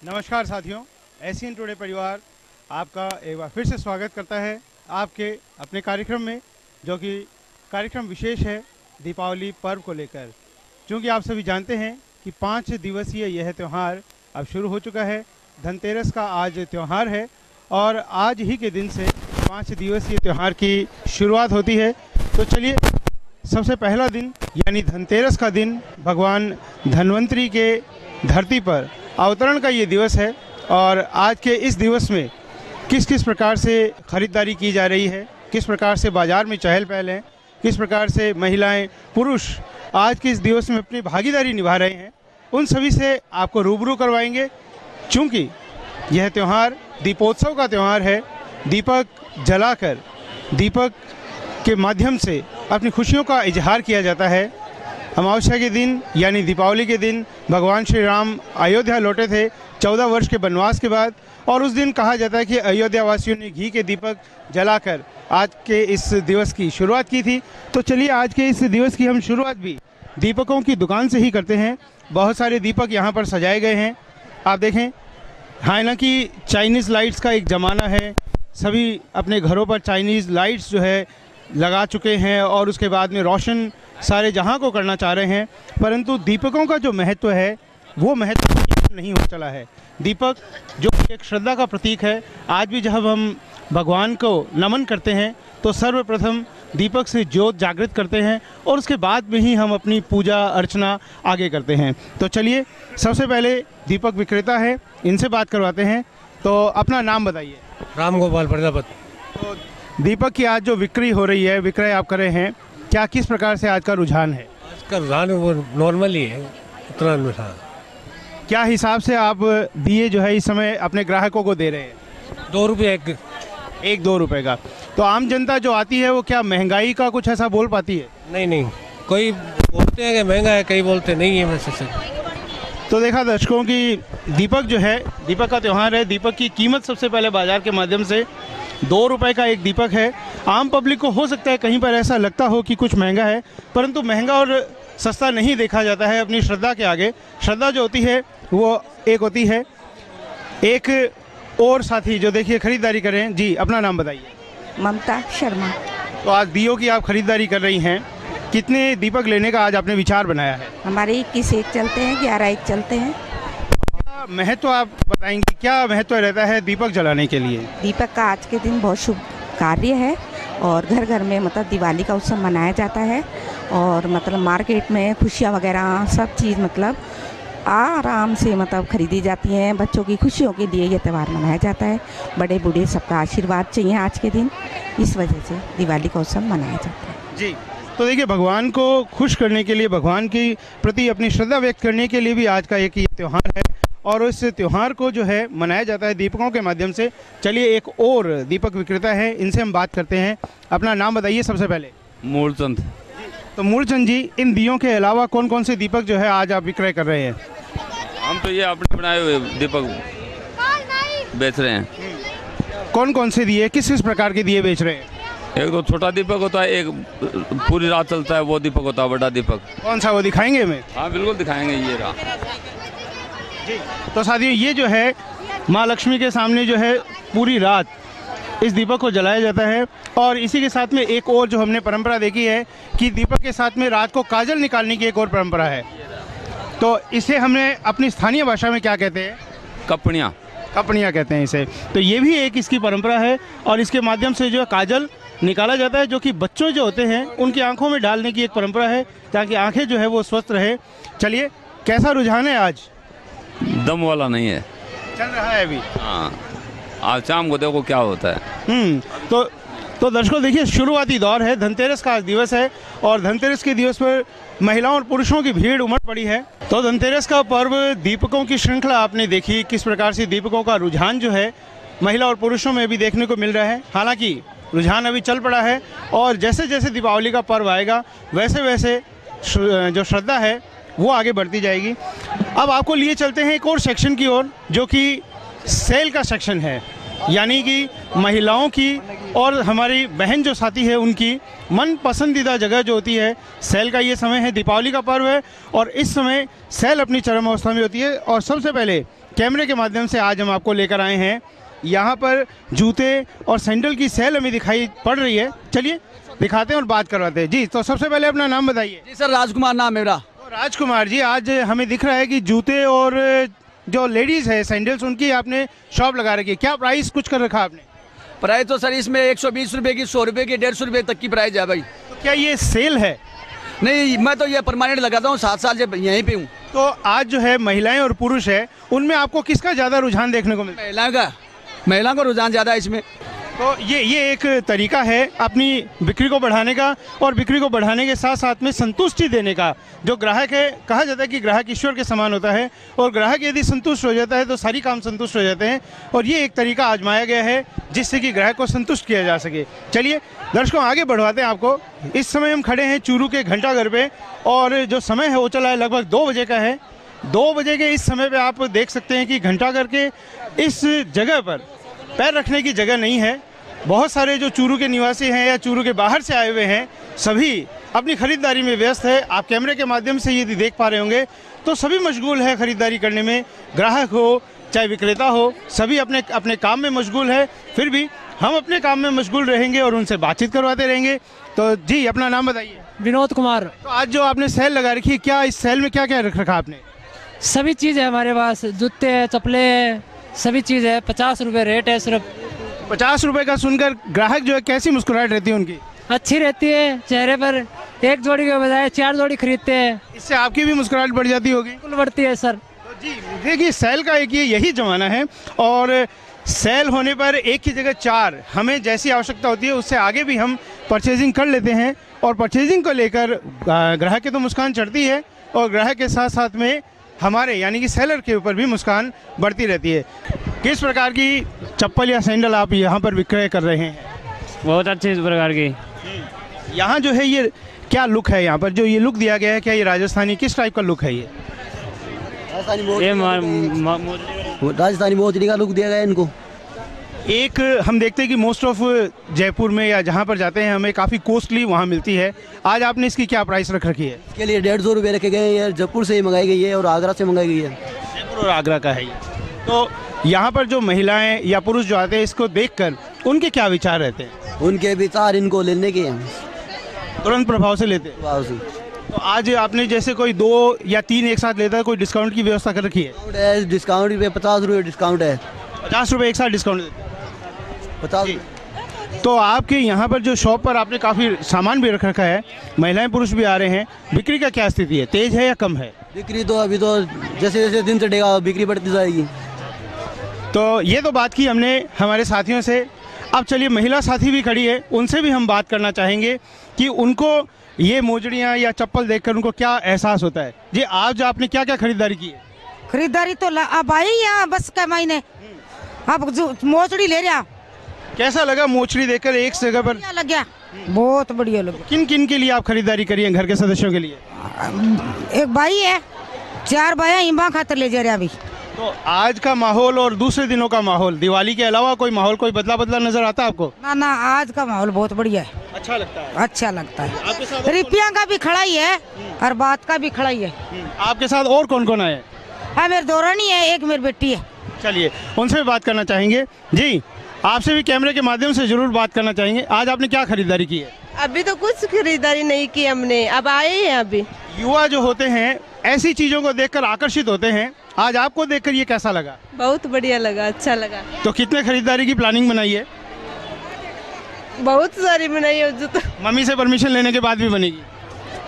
नमस्कार साथियों, Asian today परिवार आपका एक बार फिर से स्वागत करता है आपके अपने कार्यक्रम में, जो कि कार्यक्रम विशेष है दीपावली पर्व को लेकर। क्योंकि आप सभी जानते हैं कि 5 दिवसीय यह त्यौहार अब शुरू हो चुका है। धनतेरस का आज त्यौहार है और आज ही के दिन से 5 दिवसीय त्यौहार की शुरुआत होती है। तो चलिए, सबसे पहला दिन यानी धनतेरस का दिन भगवान धन्वंतरी के धरती पर अवतरण का ये दिवस है। और आज के इस दिवस में किस किस प्रकार से खरीदारी की जा रही है, किस प्रकार से बाज़ार में चहल पहल है, किस प्रकार से महिलाएं पुरुष आज के इस दिवस में अपनी भागीदारी निभा रहे हैं, उन सभी से आपको रूबरू करवाएंगे। चूँकि यह त्यौहार दीपोत्सव का त्यौहार है। दीपक जलाकर दीपक के माध्यम से अपनी खुशियों का इजहार किया जाता है। अमावस्या के दिन यानी दीपावली के दिन भगवान श्री राम अयोध्या लौटे थे 14 वर्ष के वनवास के बाद, और उस दिन कहा जाता है कि अयोध्या वासियों ने घी के दीपक जलाकर आज के इस दिवस की शुरुआत की थी। तो चलिए, आज के इस दिवस की हम शुरुआत भी दीपकों की दुकान से ही करते हैं। बहुत सारे दीपक यहाँ पर सजाए गए हैं, आप देखें। हालांकि चाइनीज़ लाइट्स का एक ज़माना है, सभी अपने घरों पर चाइनीज़ लाइट्स जो है लगा चुके हैं और उसके बाद में रोशन सारे जहां को करना चाह रहे हैं, परंतु दीपकों का जो महत्व है वो महत्व नहीं हो चला है। दीपक जो एक श्रद्धा का प्रतीक है, आज भी जब हम भगवान को नमन करते हैं तो सर्वप्रथम दीपक से ज्योत जागृत करते हैं और उसके बाद में ही हम अपनी पूजा अर्चना आगे करते हैं। तो चलिए, सबसे पहले दीपक विक्रेता है, इनसे बात करवाते हैं। तो अपना नाम बताइए। राम गोपाल प्रजापति। तो दीपक की आज जो बिक्री हो रही है, विक्रय आप कर रहे हैं, क्या किस प्रकार से आज का रुझान है? आज का रुझान वो नॉर्मल ही है, उतना रुझान। क्या हिसाब से आप दिए जो है इस समय अपने ग्राहकों को दे रहे हैं? 2 रुपये एक 2 रुपये का। तो आम जनता जो आती है वो क्या महंगाई का कुछ ऐसा बोल पाती है? नहीं, कोई बोलते हैं कि महंगा है, कई बोलते नहीं है वैसे से। तो देखा दर्शकों की दीपक जो है, दीपक का त्यौहार है। दीपक की कीमत सबसे पहले बाजार के माध्यम से 2 रुपये का एक दीपक है। आम पब्लिक को हो सकता है कहीं पर ऐसा लगता हो कि कुछ महंगा है, परंतु महंगा और सस्ता नहीं देखा जाता है अपनी श्रद्धा के आगे। श्रद्धा जो होती है वो एक होती है। एक और साथी जो देखिए खरीदारी कर रहे हैं, जी अपना नाम बताइए। ममता शर्मा। तो आज दियों की आप खरीदारी कर रही हैं, कितने दीपक लेने का आज आपने विचार बनाया है? हमारे 21 एक चलते हैं, 11 एक चलते हैं। महत्व आप बताएंगे, क्या महत्व रहता है दीपक जलाने के लिए? दीपक का आज के दिन बहुत शुभ कार्य है और घर घर में मतलब दिवाली का उत्सव मनाया जाता है। और मतलब मार्केट में खुशियाँ वगैरह सब चीज़ मतलब आराम से मतलब खरीदी जाती हैं। बच्चों की खुशियों के लिए ये त्यौहार मनाया जाता है। बड़े बूढ़े सबका आशीर्वाद चाहिए आज के दिन, इस वजह से दिवाली का उत्सव मनाया जाता है। जी, तो देखिए, भगवान को खुश करने के लिए, भगवान के प्रति अपनी श्रद्धा व्यक्त करने के लिए भी आज का एक ये त्यौहार है और इस त्यौहार को जो है मनाया जाता है दीपकों के माध्यम से। चलिए, एक और दीपक विक्रेता है, इनसे हम बात करते हैं। अपना नाम बताइए सबसे पहले। मूलचंद। तो मूलचंद जी, इन दियों के अलावा कौन कौन से दीपक जो है आज आप विक्रय कर रहे हैं? हम तो ये अपने बनाए हुए दीपक बेच रहे हैं। कौन कौन से दिए, किस किस प्रकार के दिए बेच रहे हैं? एक तो छोटा दीपक होता है, एक पूरी रात चलता है वो दीपक होता है, बड़ा दीपक। कौन सा, वो दिखाएंगे हमें? हाँ बिल्कुल दिखाएंगे, ये रहा। जी, तो साथियों, ये जो है माँ लक्ष्मी के सामने जो है पूरी रात इस दीपक को जलाया जाता है। और इसी के साथ में एक और जो हमने परंपरा देखी है कि दीपक के साथ में रात को काजल निकालने की एक और परंपरा है। तो इसे हमने अपनी स्थानीय भाषा में क्या कहते हैं? कपड़ियाँ। कपड़ियाँ कहते हैं इसे। तो ये भी एक इसकी परंपरा है और इसके माध्यम से जो है काजल निकाला जाता है, जो कि बच्चों जो होते हैं उनकी आंखों में डालने की एक परंपरा है, ताकि आंखें जो है वो स्वस्थ रहे। चलिए, कैसा रुझान है आज? दम वाला नहीं है, चल रहा है अभी। हाँ, आज शाम को देखो क्या होता है। तो दर्शकों देखिए, शुरुआती दौर है, धनतेरस का आज दिवस है और धनतेरस के दिवस पर महिलाओं और पुरुषों की भीड़ उमड़ पड़ी है। तो धनतेरस का पर्व, दीपकों की श्रृंखला आपने देखी, किस प्रकार से दीपकों का रुझान जो है महिला और पुरुषों में भी देखने को मिल रहा है। हालांकि रुझान अभी चल पड़ा है और जैसे जैसे दीपावली का पर्व आएगा वैसे वैसे जो श्रद्धा है वो आगे बढ़ती जाएगी। अब आपको लिए चलते हैं एक और सेक्शन की ओर, जो कि सेल का सेक्शन है, यानी कि महिलाओं की और हमारी बहन जो साथी है उनकी मन पसंदीदा जगह जो होती है। सेल का ये समय है, दीपावली का पर्व है और इस समय सेल अपनी चरम अवस्था में होती है। और सबसे पहले कैमरे के माध्यम से आज हम आपको लेकर आए हैं। यहाँ पर जूते और सैंडल की सेल हमें दिखाई पड़ रही है। चलिए दिखाते हैं और बात करवाते हैं। जी, तो सबसे पहले अपना नाम बताइए। जी सर, राजकुमार नाम है मेरा। तो राजकुमार जी, आज हमें दिख रहा है कि जूते और जो लेडीज़ है सैंडल्स, उनकी आपने शॉप लगा रखी है। क्या प्राइस कुछ कर रखा आपने? प्राइस तो सर इसमें 120 रुपये की, 100 रुपये की, 150 रुपये तक की प्राइस है भाई। तो क्या ये सेल है? नहीं, मैं तो ये परमानेंट लगाता हूँ, 7 साल से यहीं पे हूँ। तो आज जो है महिलाएं और पुरुष है, उनमें आपको किसका ज़्यादा रुझान देखने को मिलता है? महिलाओं का रुझान ज़्यादा है इसमें। तो ये एक तरीका है अपनी बिक्री को बढ़ाने का, और बिक्री को बढ़ाने के साथ साथ में संतुष्टि देने का। जो ग्राहक है, कहा जाता है कि ग्राहक ईश्वर के समान होता है, और ग्राहक यदि संतुष्ट हो जाता है तो सारी काम संतुष्ट हो जाते हैं। और ये एक तरीका आजमाया गया है जिससे कि ग्राहक को संतुष्ट किया जा सके। चलिए दर्शकों, आगे बढ़वाते हैं आपको। इस समय हम खड़े हैं चूरू के घंटाघर पे, और जो समय है वो चला है लगभग 2 बजे का है। 2 बजे के इस समय पे आप देख सकते हैं कि घंटाघर के इस जगह पर पैर रखने की जगह नहीं है। बहुत सारे जो चूरू के निवासी हैं या चूरू के बाहर से आए हुए हैं, सभी अपनी खरीदारी में व्यस्त है। आप कैमरे के माध्यम से यदि देख पा रहे होंगे तो सभी मशगूल है खरीदारी करने में। ग्राहक हो चाहे विक्रेता हो, सभी अपने अपने काम में मशगूल है। फिर भी हम अपने काम में मशगूल रहेंगे और उनसे बातचीत करवाते रहेंगे। तो जी, अपना नाम बताइए। विनोद कुमार। तो आज जो आपने सेल लगा रखी है, क्या इस सेल में क्या क्या रख रखा आपने? सभी चीज़ है हमारे पास, जूते है, चप्पलें है, सभी चीज़ है। 50 रुपये रेट है सिर्फ। 50 रुपये का सुनकर ग्राहक जो है कैसी मुस्कुराहट रहती है उनकी? अच्छी रहती है चेहरे पर। एक जोड़ी के बजाय 4 जोड़ी खरीदते हैं, इससे आपकी भी मुस्कुराहट बढ़ जाती होगी। बिल्कुल बढ़ती है सर। तो जी देखिए, सेल का एक यही ज़माना है, और सेल होने पर एक की जगह 4 हमें जैसी आवश्यकता होती है उससे आगे भी हम परचेजिंग कर लेते हैं। और परचेजिंग को लेकर ग्राहक की तो मुस्कान चढ़ती है, और ग्राहक के साथ साथ में हमारे यानी कि सेलर के ऊपर भी मुस्कान बढ़ती रहती है। किस प्रकार की चप्पल या सैंडल आप यहाँ पर विक्रय कर रहे हैं? बहुत अच्छे प्रकार की। यहाँ जो है ये क्या लुक है? यहाँ पर जो ये लुक दिया गया है, क्या ये राजस्थानी किस टाइप का लुक है? ये राजस्थानी मोचड़ी का लुक दिया गया है इनको। एक हम देखते हैं कि मोस्ट ऑफ जयपुर में या जहाँ पर जाते हैं हमें काफ़ी कॉस्टली वहाँ मिलती है। आज आपने इसकी क्या प्राइस रख रखी है? इसके लिए 150 रुपये रखे गए हैं। जयपुर से ही मंगाई गई है और आगरा से मंगाई गई है। जयपुर और आगरा का है ये। तो यहाँ पर जो महिलाएं या पुरुष जो आते हैं, इसको देखकर उनके क्या विचार रहते हैं? उनके विचार इनको लेने के हैं, तुरंत प्रभाव से लेते हैं। तो आज आपने जैसे कोई 2 या 3 एक साथ लेता है, कोई डिस्काउंट की व्यवस्था कर रखी है? डिस्काउंट पे 50 रुपये डिस्काउंट है। 50 रुपये एक साथ डिस्काउंट देते हैं? 50। तो आपके यहाँ पर जो शॉप पर आपने काफ़ी सामान भी रख रखा है, महिलाएं पुरुष भी आ रहे हैं, बिक्री का क्या स्थिति है? तेज है या कम है? बिक्री तो अभी तो जैसे जैसे दिन चढ़ेगा बिक्री बढ़ती जाएगी। तो ये तो बात की हमने हमारे साथियों से। अब चलिए, महिला साथी भी खड़ी है, उनसे भी हम बात करना चाहेंगे कि उनको ये मोजड़ियाँ या चप्पल देखकर उनको क्या एहसास होता है। जी, आज आपने क्या क्या खरीदारी की है? खरीदारी तो अब आई यहाँ बस का महीने, अब जो मोचड़ी ले रहा। कैसा लगा मोचड़ी देखकर एक जगह पर? लग गया, बहुत बढ़िया लगा। किन किन के लिए आप खरीदारी करी है घर के सदस्यों के लिए? एक भाई है, 4 भाई इमा खातर ले जा रहे अभी। तो आज का माहौल और दूसरे दिनों का माहौल, दिवाली के अलावा कोई माहौल कोई बदला बदला नजर आता है आपको? ना आज का माहौल बहुत बढ़िया है। अच्छा लगता है? अच्छा लगता है। रुपया का भी खड़ा ही है और बात का भी खड़ा ही है। आपके साथ और कौन कौन आए? हाँ, मेरी दौरानी है, एक मेरी बेटी है। चलिए उनसे भी बात करना चाहेंगे। जी, आपसे भी कैमरे के माध्यम से जरूर बात करना चाहेंगे। आज आपने क्या खरीदारी की है? अभी तो कुछ खरीदारी नहीं की हमने, अब आए हैं। अभी युवा जो होते हैं ऐसी चीजों को देखकर आकर्षित होते हैं। आज आपको देखकर ये कैसा लगा? बहुत बढ़िया लगा, अच्छा लगा। तो कितने खरीदारी की प्लानिंग बनाई है? बहुत सारी बनाई है जो तो। मम्मी से परमिशन लेने के बाद भी बनेगी?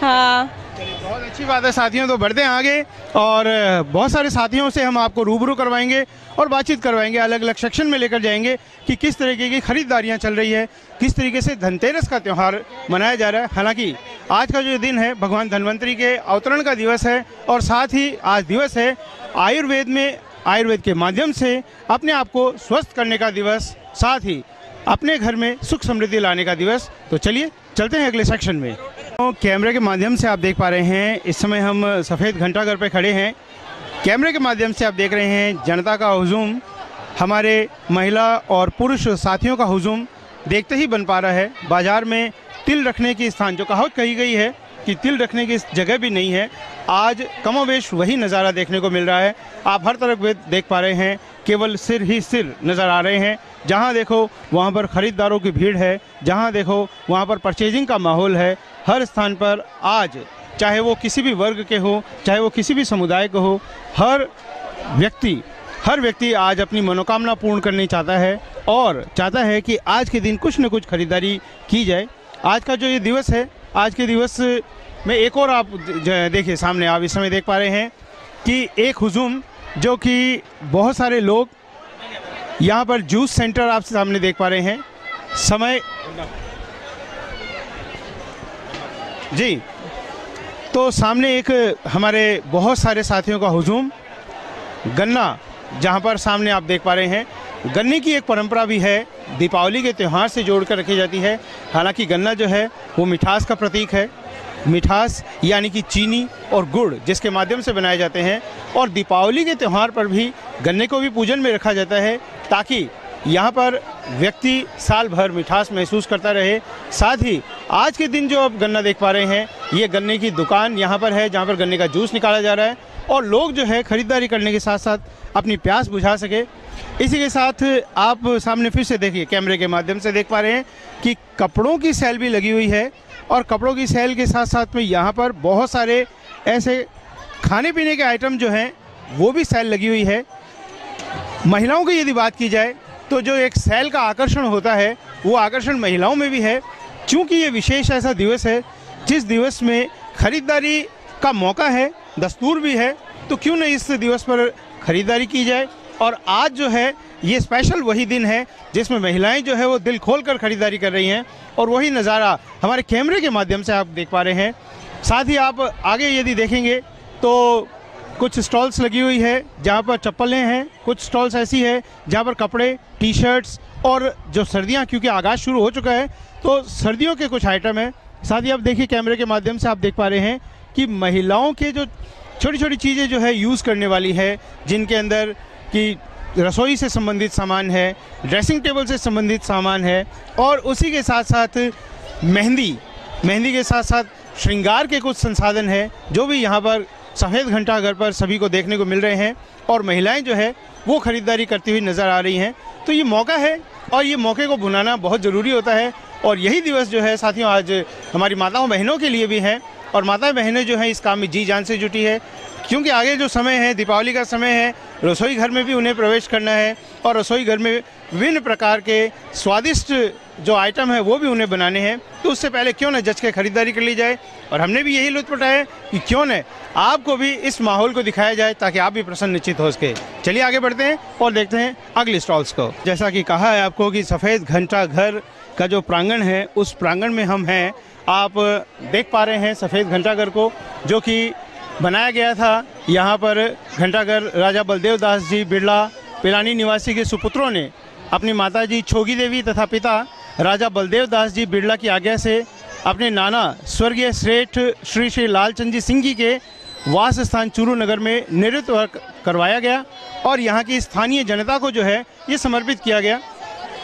हाँ, बहुत अच्छी बात है साथियों। तो बढ़ते हैं आगे, और बहुत सारे साथियों से हम आपको रूबरू करवाएंगे और बातचीत करवाएंगे, अलग अलग सेक्शन में लेकर जाएंगे कि किस तरीके की खरीदारियां चल रही है, किस तरीके से धनतेरस का त्यौहार मनाया जा रहा है। हालांकि आज का जो दिन है भगवान धन्वंतरी के अवतरण का दिवस है, और साथ ही आज दिवस है आयुर्वेद में, आयुर्वेद के माध्यम से अपने आप को स्वस्थ करने का दिवस, साथ ही अपने घर में सुख समृद्धि लाने का दिवस। तो चलिए चलते हैं अगले सेक्शन में। तो कैमरे के माध्यम से आप देख पा रहे हैं, इस समय हम सफ़ेद घंटाघर पे खड़े हैं। कैमरे के माध्यम से आप देख रहे हैं जनता का हुजूम, हमारे महिला और पुरुष साथियों का हुजूम देखते ही बन पा रहा है। बाज़ार में तिल रखने की स्थान जो कहावत कही गई है कि तिल रखने की जगह भी नहीं है। आज कमोवेश वही नज़ारा देखने को मिल रहा है। आप हर तरफ देख पा रहे हैं, केवल सिर ही सिर नज़र आ रहे हैं। जहां देखो वहां पर ख़रीदारों की भीड़ है, जहां देखो वहां पर परचेजिंग का माहौल है। हर स्थान पर आज, चाहे वो किसी भी वर्ग के हो, चाहे वो किसी भी समुदाय के हो, हर व्यक्ति आज अपनी मनोकामना पूर्ण करनी चाहता है और चाहता है कि आज के दिन कुछ न कुछ खरीदारी की जाए। आज का जो ये दिवस है, आज के दिवस में एक और आप देखिए सामने आप इस समय देख पा रहे हैं कि एक हुजूम, जो कि बहुत सारे लोग यहाँ पर जूस सेंटर आप सामने देख पा रहे हैं। समय जी, तो सामने एक हमारे बहुत सारे साथियों का हुजूम, गन्ना, जहाँ पर सामने आप देख पा रहे हैं। गन्ने की एक परंपरा भी है, दीपावली के त्यौहार से जोड़कर रखी जाती है। हालांकि गन्ना जो है वो मिठास का प्रतीक है। मिठास यानी कि चीनी और गुड़ जिसके माध्यम से बनाए जाते हैं, और दीपावली के त्यौहार पर भी गन्ने को भी पूजन में रखा जाता है ताकि यहाँ पर व्यक्ति साल भर मिठास महसूस करता रहे। साथ ही आज के दिन जो आप गन्ना देख पा रहे हैं, ये गन्ने की दुकान यहाँ पर है जहाँ पर गन्ने का जूस निकाला जा रहा है और लोग जो है ख़रीदारी करने के साथ साथ अपनी प्यास बुझा सके। इसी के साथ आप सामने फिर से देखिए, कैमरे के माध्यम से देख पा रहे हैं कि कपड़ों की सेल भी लगी हुई है और कपड़ों की सेल के साथ साथ में यहाँ पर बहुत सारे ऐसे खाने पीने के आइटम जो हैं वो भी सेल लगी हुई है। महिलाओं की यदि बात की जाए तो जो एक सेल का आकर्षण होता है वो आकर्षण महिलाओं में भी है। चूँकि ये विशेष ऐसा दिवस है जिस दिवस में ख़रीदारी का मौका है, दस्तूर भी है, तो क्यों नहीं इस दिवस पर ख़रीदारी की जाए। और आज जो है ये स्पेशल वही दिन है जिसमें महिलाएं जो है वो दिल खोलकर ख़रीदारी कर रही हैं और वही नज़ारा हमारे कैमरे के माध्यम से आप देख पा रहे हैं। साथ ही आप आगे यदि देखेंगे तो कुछ स्टॉल्स लगी हुई है जहाँ पर चप्पलें हैं, कुछ स्टॉल्स ऐसी है जहाँ पर कपड़े, टी शर्ट्स और जो सर्दियाँ, क्योंकि आगाज़ शुरू हो चुका है तो सर्दियों के कुछ आइटम हैं। साथ ही आप देखिए कैमरे के माध्यम से आप देख पा रहे हैं कि महिलाओं के जो छोटी छोटी चीज़ें जो है यूज़ करने वाली है, जिनके अंदर कि रसोई से संबंधित सामान है, ड्रेसिंग टेबल से संबंधित सामान है और उसी के साथ साथ मेहंदी के साथ साथ श्रृंगार के कुछ संसाधन है जो भी यहाँ पर सफ़ेद घंटाघर पर सभी को देखने को मिल रहे हैं और महिलाएं जो है वो ख़रीदारी करती हुई नज़र आ रही हैं। तो ये मौका है और ये मौके को भुनाना बहुत ज़रूरी होता है और यही दिवस जो है साथियों आज हमारी माताओं बहनों के लिए भी है और माताएं बहनें जो हैं इस काम में जी जान से जुटी है, क्योंकि आगे जो समय है, दीपावली का समय है, रसोई घर में भी उन्हें प्रवेश करना है और रसोई घर में विभिन्न प्रकार के स्वादिष्ट जो आइटम है वो भी उन्हें बनाने हैं। तो उससे पहले क्यों न जच के खरीदारी कर ली जाए और हमने भी यही लुत्फ उठाया कि क्यों न आपको भी इस माहौल को दिखाया जाए ताकि आप भी प्रसन्न निश्चित हो सके। चलिए आगे बढ़ते हैं और देखते हैं अगले स्टॉल्स को। जैसा कि कहा है आपको कि सफ़ेद घंटा घर का जो प्रांगण है उस प्रांगण में हम हैं। आप देख पा रहे हैं सफ़ेद घंटाघर को, जो कि बनाया गया था। यहाँ पर घंटाघर राजा बलदेव दास जी बिरला पिलानी निवासी के सुपुत्रों ने अपनी माताजी छोगी देवी तथा पिता राजा बलदेव दास जी बिरला की आज्ञा से अपने नाना स्वर्गीय श्रेष्ठ श्री श्री लालचंद जी सिंह जी के वास स्थान चूरू नगर में नृत्य करवाया गया और यहाँ की स्थानीय जनता को जो है ये समर्पित किया गया।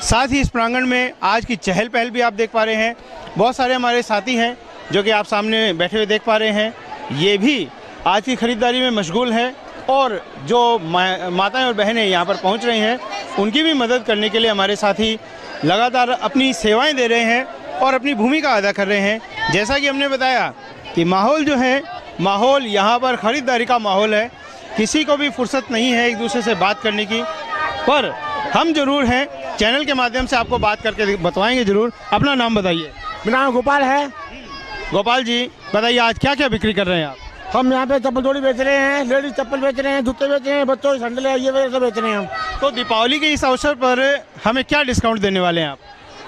साथ ही इस प्रांगण में आज की चहल पहल भी आप देख पा रहे हैं। बहुत सारे हमारे साथी हैं जो कि आप सामने बैठे हुए देख पा रहे हैं, ये भी आज की ख़रीदारी में मशगूल है और जो माताएं और बहनें यहाँ पर पहुँच रही हैं उनकी भी मदद करने के लिए हमारे साथी लगातार अपनी सेवाएं दे रहे हैं और अपनी भूमिका अदा कर रहे हैं। जैसा कि हमने बताया कि माहौल जो है, माहौल यहाँ पर ख़रीदारी का माहौल है, किसी को भी फुर्सत नहीं है एक दूसरे से बात करने की, पर हम जरूर हैं चैनल के माध्यम से आपको बात करके बताएंगे ज़रूर। अपना नाम बताइए। मेरा नाम गोपाल है। गोपाल जी बताइए आज क्या क्या बिक्री कर रहे हैं आप? हम यहाँ पे चप्पल जोड़ी बेच रहे हैं, लेडीज चप्पल बेच रहे हैं, जूते बेच रहे हैं, बच्चों की सैंडल है, ये वगैरह सब बेच रहे हैं हम। तो दीपावली के इस अवसर पर हमें क्या डिस्काउंट देने वाले हैं आप?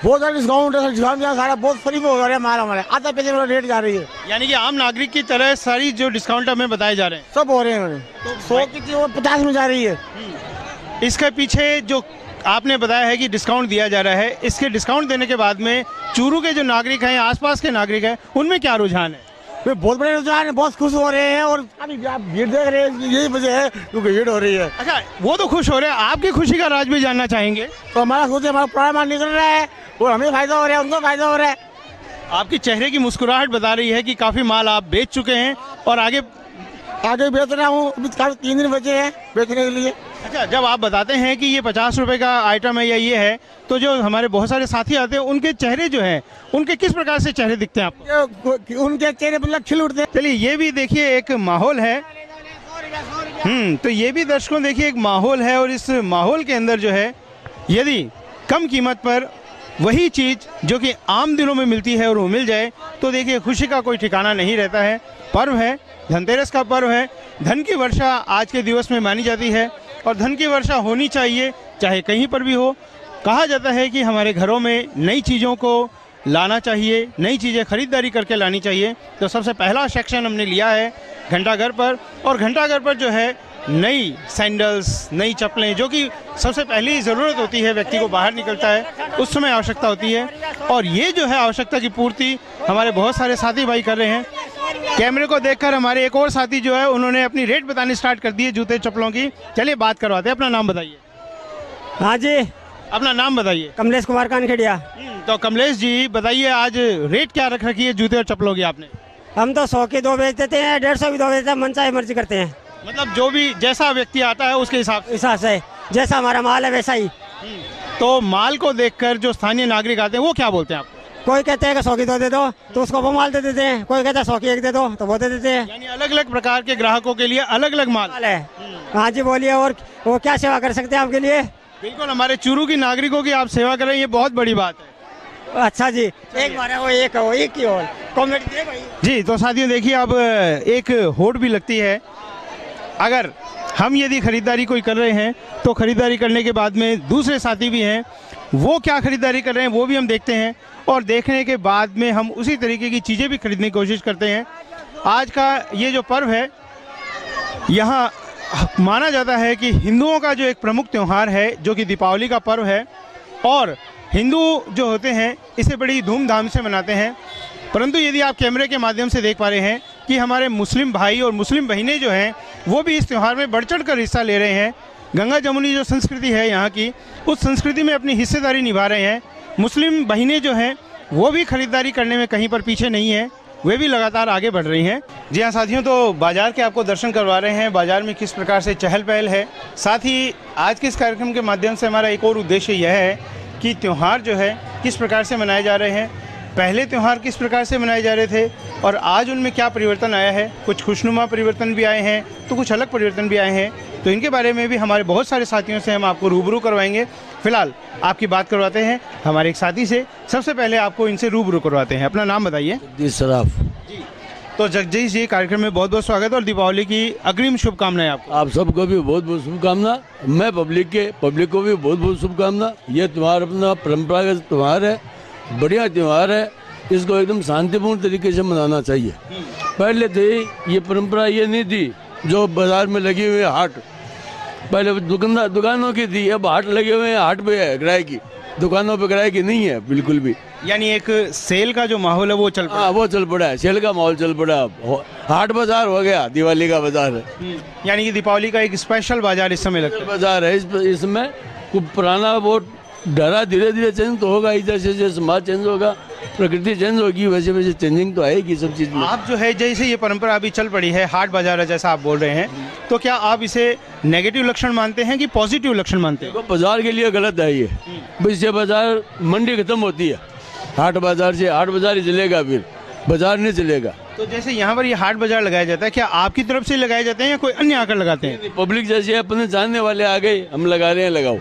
बहुत सारा डिस्काउंट यहाँ सारा बहुत फ्री में हो रहा है हमारे आधा पैसे वाला रेट जा रही है। यानी कि आम नागरिक की तरह सारी जो डिस्काउंट हमें बताए जा रहे हैं सब हो रहे हैं। तो 100 की चीज़ 50 में जा रही है। इसके पीछे जो आपने बताया है कि डिस्काउंट दिया जा रहा है, इसके डिस्काउंट देने के बाद में चूरू के जो नागरिक हैं, आसपास के नागरिक हैं, उनमें क्या रुझान है? वे बहुत बड़े रुझान है, बहुत खुश हो रहे हैं और अभी आप भीड़ देख रहे हैं, यही वजह है क्योंकि भीड़ हो रही है। अच्छा, वो तो खुश हो रहे हैं, आपकी खुशी का राज भी जानना चाहेंगे। तो हमारा खुद हमारा पुराना माल निकल रहा है और हमें फायदा हो रहा है, उनको फायदा हो रहा है। आपकी चेहरे की मुस्कुराहट बता रही है कि काफ़ी माल आप बेच चुके हैं और आगे बेच रहा हूँ। 3 दिन बचे हैं बेचने के लिए। अच्छा, जब आप बताते हैं कि ये 50 रुपए का आइटम है या ये है, तो जो हमारे बहुत सारे साथी आते हैं उनके चेहरे जो हैं उनके किस प्रकार से चेहरे दिखते हैं आपको? उनके चेहरे पर खिल उठते हैं। चलिए, ये भी देखिए एक माहौल है। तो ये भी दर्शकों देखिए एक माहौल है, और इस माहौल के अंदर जो है यदि कम कीमत पर वही चीज़ जो कि आम दिनों में मिलती है और वो मिल जाए तो देखिए खुशी का कोई ठिकाना नहीं रहता है। पर्व है, धनतेरस का पर्व है। धन की वर्षा आज के दिवस में मानी जाती है और धन की वर्षा होनी चाहिए चाहे कहीं पर भी हो। कहा जाता है कि हमारे घरों में नई चीज़ों को लाना चाहिए, नई चीज़ें खरीदारी करके लानी चाहिए। तो सबसे पहला सेक्शन हमने लिया है घंटाघर पर, और घंटाघर पर जो है नई सैंडल्स, नई चप्पलें, जो कि सबसे पहली ज़रूरत होती है, व्यक्ति को बाहर निकलता है उस समय आवश्यकता होती है, और ये जो है आवश्यकता की पूर्ति हमारे बहुत सारे साथी भाई कर रहे हैं। कैमरे को देखकर हमारे एक और साथी जो है उन्होंने अपनी रेट बतानी स्टार्ट कर दी है जूते चप्पलों की। चलिए बात करवाते हैं। अपना नाम बताइए। हाँ जी, अपना नाम बताइए। कमलेश कुमार कानखेड़िया। तो कमलेश जी बताइए, आज रेट क्या रख रखी है जूते और चप्पलों की आपने? हम तो 100 के 2 बेच देते हैं, 150 भी 2 बेचते हैं, मन चाहे मर्जी करते हैं। मतलब जो भी जैसा व्यक्ति आता है उसके हिसाब से जैसा हमारा माल है वैसा ही। तो माल को देखकर जो स्थानीय नागरिक आते हैं वो क्या बोलते हैं आपको? कोई कहते हैं कि 100 की 2 दे दो तो उसको वो माल दे देते हैं, कोई कहता है 100 की 1 दे दो तो वो दे देते हैं। यानी अलग अलग प्रकार के ग्राहकों के लिए अलग अलग माल है। हाँ जी बोलिए, और वो क्या सेवा कर सकते हैं आपके लिए? बिल्कुल, हमारे चूरू की नागरिकों की आप सेवा करें, ये बहुत बड़ी बात है। अच्छा जी, एक बार वो एक की और कॉमेडी दे भाई जी। तो साथियों देखिए, अब एक होड़ भी लगती है। अगर हम यदि खरीदारी कोई कर रहे हैं तो खरीदारी करने के बाद में दूसरे साथी भी हैं, वो क्या खरीदारी कर रहे हैं वो भी हम देखते हैं, और देखने के बाद में हम उसी तरीके की चीज़ें भी खरीदने की कोशिश करते हैं। आज का ये जो पर्व है, यहाँ माना जाता है कि हिंदुओं का जो एक प्रमुख त्यौहार है जो कि दीपावली का पर्व है, और हिंदू जो होते हैं इसे बड़ी धूमधाम से मनाते हैं। परंतु यदि आप कैमरे के माध्यम से देख पा रहे हैं कि हमारे मुस्लिम भाई और मुस्लिम बहनें जो हैं वो भी इस त्यौहार में बढ़ चढ़ कर हिस्सा ले रहे हैं। गंगा जमुनी जो संस्कृति है यहाँ की, उस संस्कृति में अपनी हिस्सेदारी निभा रहे हैं। मुस्लिम बहनें जो हैं वो भी खरीदारी करने में कहीं पर पीछे नहीं है, वे भी लगातार आगे बढ़ रही हैं। जी हाँ साथियों, तो बाज़ार के आपको दर्शन करवा रहे हैं, बाज़ार में किस प्रकार से चहल पहल है। साथ ही आज के इस कार्यक्रम के माध्यम से हमारा एक और उद्देश्य यह है कि त्यौहार जो है किस प्रकार से मनाए जा रहे हैं, पहले त्यौहार किस प्रकार से मनाए जा रहे थे और आज उनमें क्या परिवर्तन आया है। कुछ खुशनुमा परिवर्तन भी आए हैं तो कुछ अलग परिवर्तन भी आए हैं, तो इनके बारे में भी हमारे बहुत सारे साथियों से हम आपको रूबरू करवाएंगे। फिलहाल आपकी बात करवाते हैं हमारे एक साथी से। सबसे पहले आपको इनसे रूबरू करवाते हैं। अपना नाम बताइए। जगदीश सराफ जी। तो जगदीश जी, कार्यक्रम में बहुत बहुत स्वागत और दीपावली की अग्रिम शुभकामनाएं आपको। आप सबको भी बहुत बहुत शुभकामना। मैं पब्लिक को भी बहुत बहुत शुभकामना। ये त्यौहार अपना परंपरागत त्यौहार है, बढ़िया त्यौहार है, इसको एकदम शांतिपूर्ण तरीके से मनाना चाहिए। पहले थे ये परंपरा ये नहीं थी जो बाजार में लगी हुई हाट, पहले दुकानों की थी, अब हाट लगे हुए हैं, हाट पे है किराए की, दुकानों पे किराए की नहीं है बिल्कुल भी। यानी एक सेल का जो माहौल है वो चल पड़ा। वो चल पड़ा है, सेल का माहौल चल पड़ा, हाट बाजार हो गया, दिवाली का बाजार है। यानी कि दीपावली का एक स्पेशल बाजार इस समय लगता है। बाजार है इसमें कुछ पुराना वो डरा धीरे धीरे चेंज तो होगा, जैसे जैसे समाज चेंज होगा, प्रकृति चेंज होगी, वैसे वैसे चेंजिंग तो आएगी सब चीज़ में। आप जो है जैसे ये परंपरा अभी चल पड़ी है, हाट बाजार है जैसा आप बोल रहे हैं, तो क्या आप इसे नेगेटिव लक्षण मानते हैं कि पॉजिटिव लक्षण मानते हैं? बाजार के लिए गलत है ये, इससे बाजार मंडी खत्म होती है, हाट बाजार से हाट बाजार ही चलेगा, फिर बाजार नहीं चलेगा। तो जैसे यहाँ पर ये हाट बाजार लगाया जाता है, क्या आपकी तरफ से लगाए जाते हैं या कोई अन्य आकर लगाते हैं? पब्लिक जैसे अपने जानने वाले आ गए, हम लगा रहे हैं, लगाओ,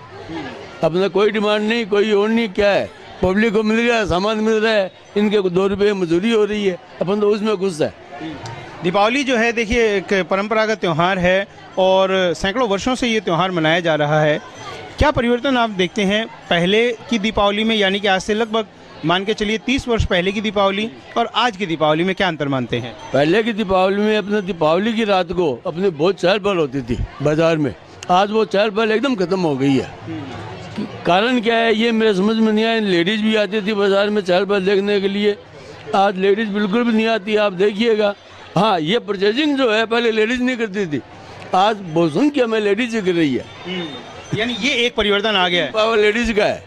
अपना कोई डिमांड नहीं, कोई और नहीं, क्या है, पब्लिक को मिल रहा है, सामान मिल रहा है, इनके 2 रुपये मजदूरी हो रही है, अपन तो उसमें खुश है। दीपावली जो है देखिए एक परंपरागत त्यौहार है और सैकड़ों वर्षों से ये त्यौहार मनाया जा रहा है। क्या परिवर्तन आप देखते हैं पहले की दीपावली में, यानी कि आज से लगभग मान के चलिए 30 वर्ष पहले की दीपावली और आज की दीपावली में क्या अंतर मानते हैं? पहले की दीपावली में अपने दीपावली की रात को अपने बहुत चहल पहल होती थी बाजार में, आज वो चहल पहल एकदम खत्म हो गई है। कारण क्या है ये मेरे समझ में नहीं आया। लेडीज भी आती थी बाजार में चहल पहल देखने के लिए, आज लेडीज बिल्कुल भी नहीं आती, आप देखिएगा। हाँ, ये परचेजिंग जो है पहले लेडीज नहीं करती थी, आज बहुत संख्या में लेडीज ही कर रही है। यानी ये एक परिवर्तन आ गया है। पावर लेडीज का है,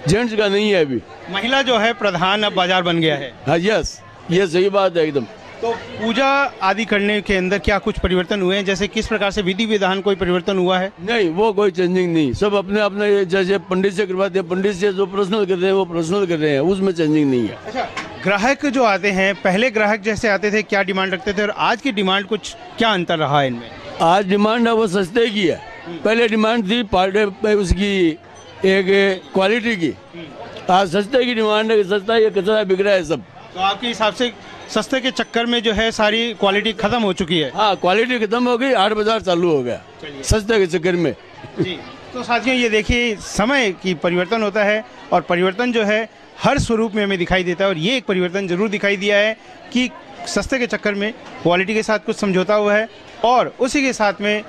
जेंट्स का नहीं है अभी। महिला जो है प्रधान अब बाजार बन गया है। हाँ यस, ये सही बात है एकदम। तो पूजा आदि करने के अंदर क्या कुछ परिवर्तन हुए हैं? जैसे किस प्रकार से विधि विधान कोई परिवर्तन हुआ है? नहीं, वो कोई चेंजिंग नहीं, सब अपने अपने जैसे पंडित से करवाते हैं, पंडित से जो पर्सनल कर रहे हैं वो पर्सनल कर रहे हैं, उसमें चेंजिंग नहीं है। अच्छा, ग्राहक जो आते हैं, पहले ग्राहक जैसे आते थे क्या डिमांड रखते थे और आज की डिमांड कुछ क्या अंतर रहा है इनमें? आज डिमांड है वो सस्ते की है, पहले डिमांड थी उसकी एक क्वालिटी की, आज सस्ते की डिमांड है, सस्ता ये कचरा बिक रहा है सब। तो आपके हिसाब से सस्ते के चक्कर में जो है सारी क्वालिटी खत्म हो चुकी है? हाँ, क्वालिटी खत्म हो गई, 8 बाजार चालू हो गया सस्ते के चक्कर में। जी, तो साथियों ये देखिए समय की परिवर्तन होता है और परिवर्तन जो है हर स्वरूप में हमें दिखाई देता है और ये एक परिवर्तन जरूर दिखाई दिया है कि सस्ते के चक्कर में क्वालिटी के साथ कुछ समझौता हुआ है और उसी के साथ में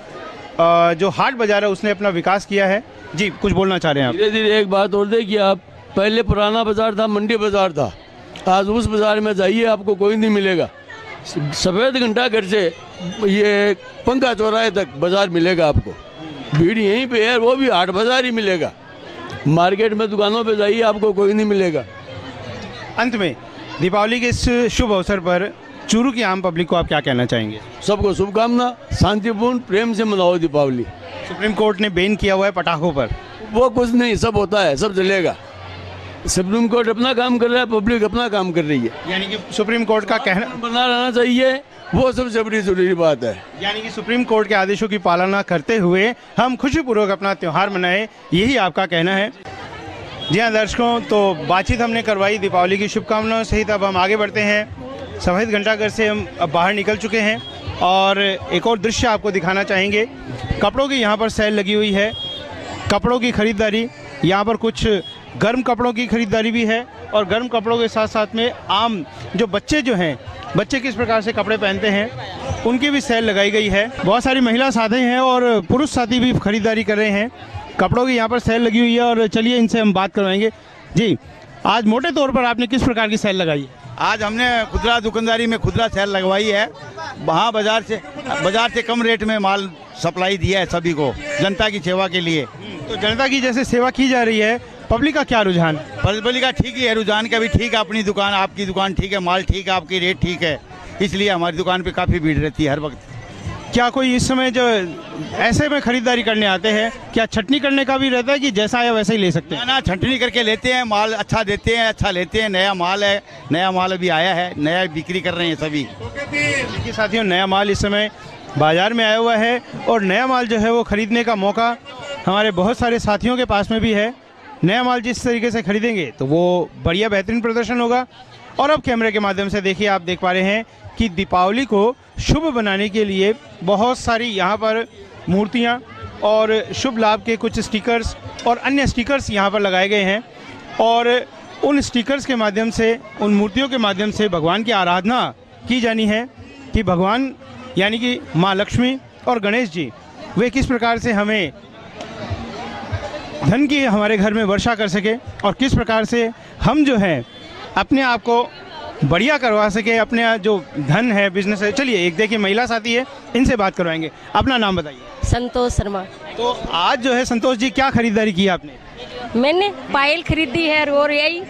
जो हाट बाजार है उसने अपना विकास किया है। जी, कुछ बोलना चाह रहे हैं आप? धीरे धीरे एक बात और देखिए आप, पहले पुराना बाजार था, मंडी बाजार था, आज उस बाजार में जाइए आपको कोई नहीं मिलेगा। सफ़ेद घंटा घर से ये पंखा चौराहे तक बाजार मिलेगा आपको, भीड़ यहीं पे है, वो भी 8 बाजार ही मिलेगा। मार्केट में दुकानों पे जाइए आपको कोई नहीं मिलेगा। अंत में दीपावली के इस शुभ अवसर पर चूरू की आम पब्लिक को आप क्या कहना चाहेंगे? सबको शुभकामना, शांतिपूर्ण प्रेम से मनाओ दीपावली। सुप्रीम कोर्ट ने बैन किया हुआ है पटाखों पर, वो कुछ नहीं, सब होता है, सब चलेगा। सुप्रीम कोर्ट अपना काम कर रहा है, पब्लिक अपना काम कर रही है। यानी कि सुप्रीम कोर्ट का कहना बना रहना चाहिए, वो सबसे बड़ी जरूरी बात है। यानी कि सुप्रीम कोर्ट के आदेशों की पालना करते हुए हम खुशीपूर्वक अपना त्यौहार मनाएं, यही आपका कहना है। जी हाँ दर्शकों, तो बातचीत हमने करवाई दीपावली की शुभकामनाओं सहित। अब हम आगे बढ़ते हैं, सफ़ेद घंटाघर से हम अब बाहर निकल चुके हैं और एक और दृश्य आपको दिखाना चाहेंगे। कपड़ों की यहाँ पर सेल लगी हुई है, कपड़ों की खरीदारी, यहाँ पर कुछ गर्म कपड़ों की खरीदारी भी है और गर्म कपड़ों के साथ साथ में आम जो बच्चे जो हैं, बच्चे किस प्रकार से कपड़े पहनते हैं उनकी भी सेल लगाई गई है। बहुत सारी महिला साथी हैं और पुरुष साथी भी खरीदारी कर रहे हैं। कपड़ों की यहाँ पर सेल लगी हुई है और चलिए इनसे हम बात करवाएंगे। जी, आज मोटे तौर पर आपने किस प्रकार की सेल लगाई है? आज हमने खुदरा दुकानदारी में खुदरा सेल लगवाई है, वहाँ बाजार से कम रेट में माल सप्लाई दिया है सभी को, जनता की सेवा के लिए। तो जनता की जैसे सेवा की जा रही है, पब्लिक का क्या रुझान? पब्लिक का ठीक ही है, रुझान का भी ठीक है, अपनी दुकान आपकी दुकान ठीक है, माल ठीक है, आपकी रेट ठीक है, इसलिए हमारी दुकान पे काफ़ी भीड़ रहती है हर वक्त। क्या कोई इस समय जो ऐसे में खरीदारी करने आते हैं, क्या छटनी करने का भी रहता है कि जैसा आया वैसा ही ले सकते हैं? ना, छटनी करके लेते हैं, माल अच्छा देते हैं, अच्छा लेते हैं, नया माल है, नया माल अभी आया है, नया बिक्री कर रहे हैं सभी। देखिए साथियों, नया माल इस समय बाज़ार में आया हुआ है और नया माल जो है वो ख़रीदने का मौका हमारे बहुत सारे साथियों के पास में भी है। नया माल जिस तरीके से खरीदेंगे तो वो बढ़िया बेहतरीन प्रदर्शन होगा। और अब कैमरे के माध्यम से देखिए, आप देख पा रहे हैं कि दीपावली को शुभ बनाने के लिए बहुत सारी यहाँ पर मूर्तियाँ और शुभ लाभ के कुछ स्टिकर्स और अन्य स्टिकर्स यहाँ पर लगाए गए हैं और उन स्टिकर्स के माध्यम से, उन मूर्तियों के माध्यम से भगवान की आराधना की जानी है कि भगवान यानी कि माँ लक्ष्मी और गणेश जी वे किस प्रकार से हमें धन की हमारे घर में वर्षा कर सके और किस प्रकार से हम जो है अपने आप को बढ़िया करवा सके, अपने जो धन है, बिजनेस है। चलिए एक देखिए महिला साथी है, इनसे बात करवाएंगे। अपना नाम बताइए। संतोष शर्मा। तो आज जो है संतोष जी क्या खरीदारी की आपने? मैंने पायल खरीदी है और यही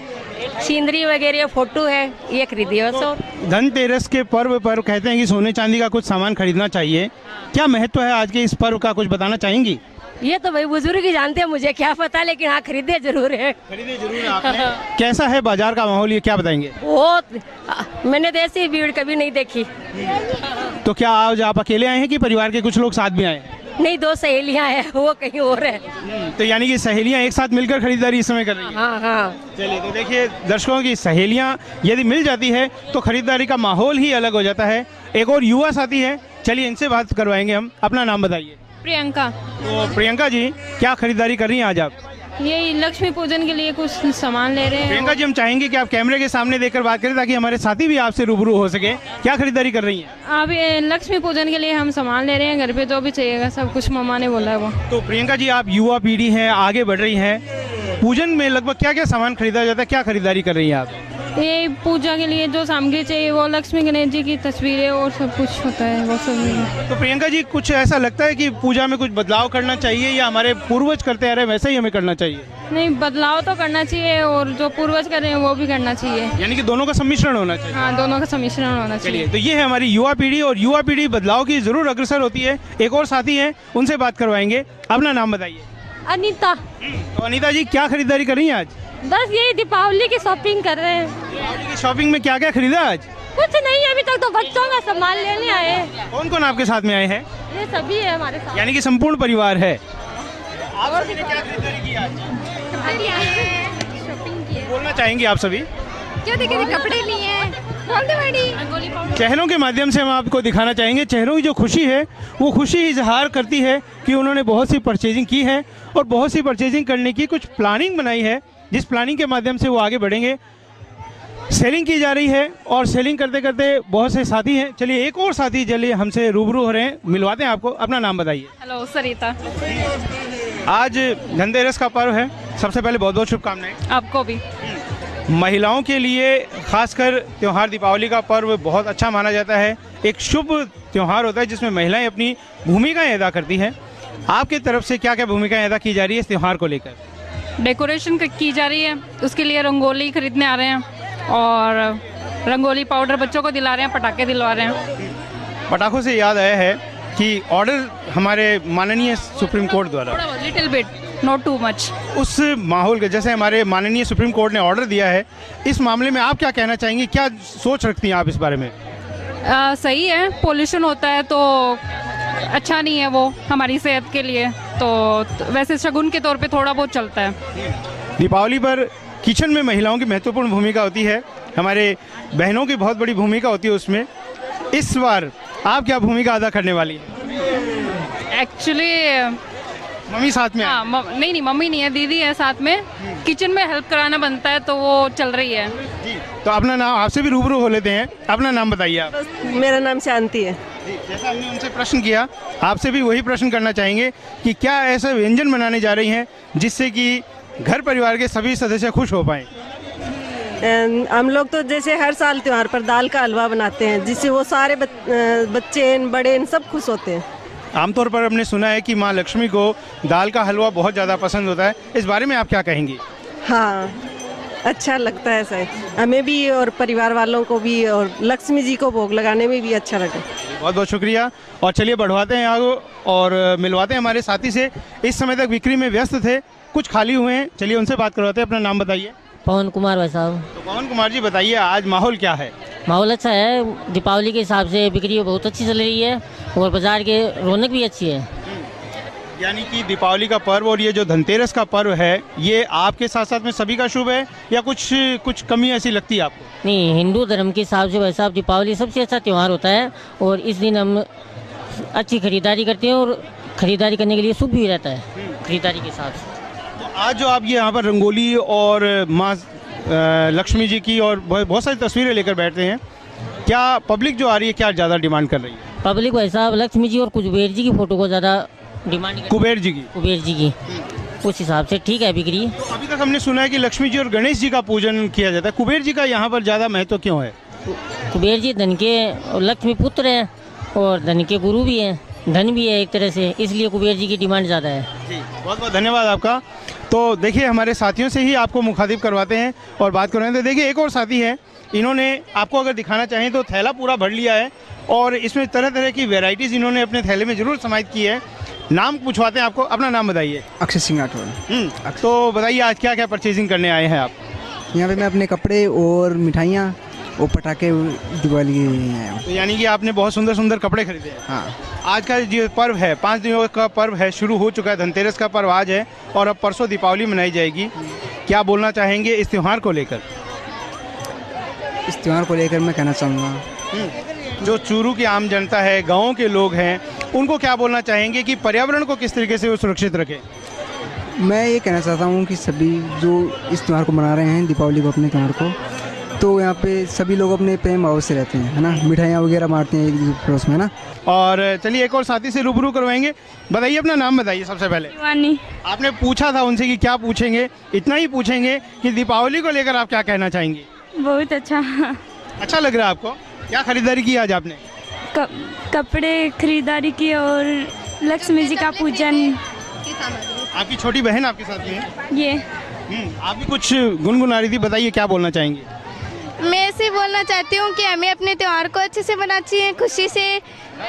सीनरी वगैरह फोटो है ये खरीदी है। तो धनतेरस के पर्व पर कहते हैं कि सोने चांदी का कुछ सामान खरीदना चाहिए, क्या महत्व है आज के इस पर्व का, कुछ बताना चाहेंगी? ये तो भाई बुजुर्ग ही जानते हैं, मुझे क्या पता, लेकिन हाँ खरीदे जरूर है। खरीदे जरूर है आपने। कैसा है बाजार का माहौल, ये क्या बताएंगे? बहुत, मैंने तो ऐसी भीड़ कभी नहीं देखी। तो क्या आज आप अकेले आए हैं कि परिवार के कुछ लोग साथ भी आए? नहीं, 2 सहेलियां हैं, वो कहीं और है। तो यानी कि सहेलियां एक साथ मिलकर खरीदारी इस समय कर रही हैं? हाँ हाँ। चलिए, तो देखिए दर्शकों की सहेलियां यदि मिल जाती है तो खरीदारी का माहौल ही अलग हो जाता है। एक और युवा साथी है, चलिए इनसे बात करवाएंगे हम। अपना नाम बताइए। प्रियंका। तो प्रियंका जी क्या खरीदारी कर रही हैं आज आप? ये लक्ष्मी पूजन के लिए कुछ सामान ले रहे हैं। प्रियंका जी, हम चाहेंगे कि आप कैमरे के सामने देखकर बात करें ताकि हमारे साथी भी आपसे रूबरू हो सके। क्या खरीदारी कर रही हैं? अब ये लक्ष्मी पूजन के लिए हम सामान ले रहे हैं, घर पे जो भी चाहिएगा सब कुछ मम्मा ने बोला है वो। तो प्रियंका जी, आप युवा पीढ़ी हैं, आगे बढ़ रही हैं, पूजन में लगभग क्या क्या सामान खरीदा जाता है, क्या खरीदारी कर रही हैं आप? ये पूजा के लिए जो सामग्री चाहिए वो लक्ष्मी गणेश जी की तस्वीरें और सब कुछ होता है वो सब। तो प्रियंका जी, कुछ ऐसा लगता है कि पूजा में कुछ बदलाव करना चाहिए या हमारे पूर्वज करते आ रहे हैं वैसा ही हमें करना चाहिए? नहीं, बदलाव तो करना चाहिए और जो पूर्वज कर रहे हैं वो भी करना चाहिए। यानी कि दोनों का सम्मिश्रण होना चाहिए। हाँ, दोनों का सम्मिश्रण होना चाहिए। तो ये है हमारी युवा पीढ़ी, और युवा पीढ़ी बदलाव की जरूर अग्रसर होती है। एक और साथी हैं, उनसे बात करवाएंगे। अपना नाम बताइए। अनीता। तो अनीता जी, क्या खरीदारी कर रही हैं आज? बस यही दीपावली की शॉपिंग कर रहे हैं। दीपावली की शॉपिंग में क्या क्या खरीदा आज? कुछ नहीं, अभी तक तो बच्चों का सामान लेने आए। कौन कौन आपके साथ में आए हैं? ये सभी है हमारे साथ। यानी कि संपूर्ण परिवार है। आप सभी ने क्या खरीदारी की आज? शॉपिंग की। बोलना चाहेंगे आप सभी? क्या देखे, कपड़े लिए हैं, चेहरों के माध्यम से हम आपको दिखाना चाहेंगे, चेहरों की जो खुशी है वो खुशी इजहार करती है कि उन्होंने बहुत सी परचेजिंग की है और बहुत सी परचेजिंग करने की कुछ प्लानिंग बनाई है, जिस प्लानिंग के माध्यम से वो आगे बढ़ेंगे। सेलिंग की जा रही है और सेलिंग करते करते बहुत से साथी हैं। चलिए एक और साथी चलिए हमसे रूबरू हो रहे हैं, मिलवाते हैं आपको। अपना नाम बताइए। हेलो, सरिता। आज धनतेरस का पर्व है, सबसे पहले बहुत बहुत शुभकामनाएं। आपको भी। महिलाओं के लिए खासकर त्यौहार दीपावली का पर्व बहुत अच्छा माना जाता है। एक शुभ त्यौहार होता है जिसमें महिलाएं अपनी भूमिकाएं अदा करती हैं। आपकी तरफ से क्या क्या भूमिकाएं अदा की जा रही है इस त्यौहार को लेकर? डेकोरेशन की जा रही है, उसके लिए रंगोली खरीदने आ रहे हैं और रंगोली पाउडर बच्चों को दिला रहे हैं, पटाखे दिलवा रहे हैं। पटाखों से याद आया है कि ऑर्डर हमारे माननीय सुप्रीम कोर्ट द्वारा, little bit, not too much, उस माहौल के जैसे हमारे माननीय सुप्रीम कोर्ट ने ऑर्डर दिया है, इस मामले में आप क्या कहना चाहेंगी? क्या सोच रखती हैं आप इस बारे में? सही है, पोल्यूशन होता है तो अच्छा नहीं है वो हमारी सेहत के लिए, तो वैसे शगुन के तौर पे थोड़ा बहुत चलता है। दीपावली पर किचन में महिलाओं की महत्वपूर्ण भूमिका होती है, हमारे बहनों की बहुत बड़ी भूमिका होती है उसमें। इस बार आप क्या भूमिका अदा करने वाली हैं? एक्चुअली मम्मी साथ में? हाँ, नहीं मम्मी नहीं है, दीदी है साथ में। किचन में हेल्प कराना बनता है तो वो चल रही है। तो अपना नाम, आपसे भी रूबरू हो लेते हैं, अपना नाम बताइए आप। मेरा नाम शांति है। जैसा हमने उनसे प्रश्न किया, आपसे भी वही प्रश्न करना चाहेंगे कि क्या ऐसे व्यंजन बनाने जा रही हैं जिससे कि घर परिवार के सभी सदस्य खुश हो पाएं? हम लोग तो जैसे हर साल त्योहार पर दाल का हलवा बनाते हैं, जिससे वो सारे बच्चे बड़े सब खुश होते हैं। आमतौर पर हमने सुना है कि माँ लक्ष्मी को दाल का हलवा बहुत ज़्यादा पसंद होता है, इस बारे में आप क्या कहेंगी? हाँ, अच्छा लगता है सर, हमें भी और परिवार वालों को भी, और लक्ष्मी जी को भोग लगाने में भी अच्छा लगा। बहुत बहुत शुक्रिया। और चलिए बढ़वाते हैं आगे और मिलवाते हैं हमारे साथी से। इस समय तक बिक्री में व्यस्त थे, कुछ खाली हुए हैं, चलिए उनसे बात करवाते हैं। अपना नाम बताइए। पवन कुमार भाई साहब। तो पवन कुमार जी बताइए, आज माहौल क्या है? माहौल अच्छा है, दीपावली के हिसाब से बिक्री बहुत अच्छी चल रही है और बाजार के रौनक भी अच्छी है। यानी कि दीपावली का पर्व और ये जो धनतेरस का पर्व है, ये आपके साथ साथ में सभी का शुभ है या कुछ कमी ऐसी लगती है आपको? नहीं, हिंदू धर्म के हिसाब से भाई साहब दीपावली सबसे अच्छा त्यौहार होता है और इस दिन हम अच्छी खरीदारी करते हैं और खरीदारी करने के लिए शुभ भी रहता है खरीदारी के हिसाब से। तो आज जो आप ये यहाँ पर रंगोली और माँ लक्ष्मी जी की और बहुत सारी तस्वीरें लेकर बैठते हैं, क्या पब्लिक जो आ रही है क्या ज़्यादा डिमांड कर रही है? पब्लिक भाई साहब लक्ष्मी जी और कुबेर जी की फोटो को ज़्यादा डिमांड। कुबेर जी की उस हिसाब से ठीक है बिक्री। तो अभी तक हमने सुना है कि लक्ष्मी जी और गणेश जी का पूजन किया जाता है, कुबेर जी का यहाँ पर ज़्यादा महत्व क्यों है? कुबेर जी धन के लक्ष्मी पुत्र हैं और धन के गुरु भी हैं, धन भी है एक तरह से, इसलिए कुबेर जी की डिमांड ज़्यादा है। जी, बहुत बहुत धन्यवाद आपका। तो देखिए हमारे साथियों से ही आपको मुखातिब करवाते हैं और बात करवाएं। तो देखिए एक और साथी है, इन्होंने आपको अगर दिखाना चाहें तो थैला पूरा भर लिया है और इसमें तरह तरह की वैरायटीज़ इन्होंने अपने थैले में ज़रूर समाहित की है। नाम पूछवाते हैं आपको, अपना नाम बताइए। अक्षय सिंह राठौर। तो बताइए आज क्या क्या परचेजिंग करने आए हैं आप? यहाँ पे मैं अपने कपड़े और मिठाइयाँ और पटाखे दिवाली के लिए आया हूँ। तो यानी कि आपने बहुत सुंदर सुंदर कपड़े खरीदे हैं। हाँ। आज का जो पर्व है, 5 दिनों का पर्व है, शुरू हो चुका है, धनतेरस का पर्व आज है और अब परसों दीपावली मनाई जाएगी। क्या बोलना चाहेंगे इस त्यौहार को लेकर? इस त्यौहार को लेकर मैं कहना चाहूँगा, जो चूरू की आम जनता है, गाँव के लोग हैं, उनको क्या बोलना चाहेंगे कि पर्यावरण को किस तरीके से वो सुरक्षित रखें? मैं ये कहना चाहता हूँ कि सभी जो इस त्यौहार को मना रहे हैं, दीपावली को, अपने त्यौहार को, तो यहाँ पे सभी लोग अपने प्रेम भाव से रहते हैं, है ना, मिठाइयाँ वगैरह मारते हैं एक दूसरे पड़ोस में, है ना। और चलिए एक और साथी से रूबरू करवाएंगे। बताइए, अपना नाम बताइए सबसे पहले। शिवानी। आपने पूछा था उनसे कि क्या पूछेंगे, इतना ही पूछेंगे कि दीपावली को लेकर आप क्या कहना चाहेंगे? बहुत अच्छा। अच्छा लग रहा है आपको? क्या खरीदारी की आज आपने? कपड़े खरीदारी की और लक्ष्मी जी का पूजन। आपकी छोटी बहन आपके साथ में है? ये आप भी कुछ गुनगुना रही थी, बताइए क्या बोलना चाहेंगे? मैं ऐसे बोलना चाहती हूँ कि हमें अपने त्योहार को अच्छे से मनाना चाहिए, खुशी से।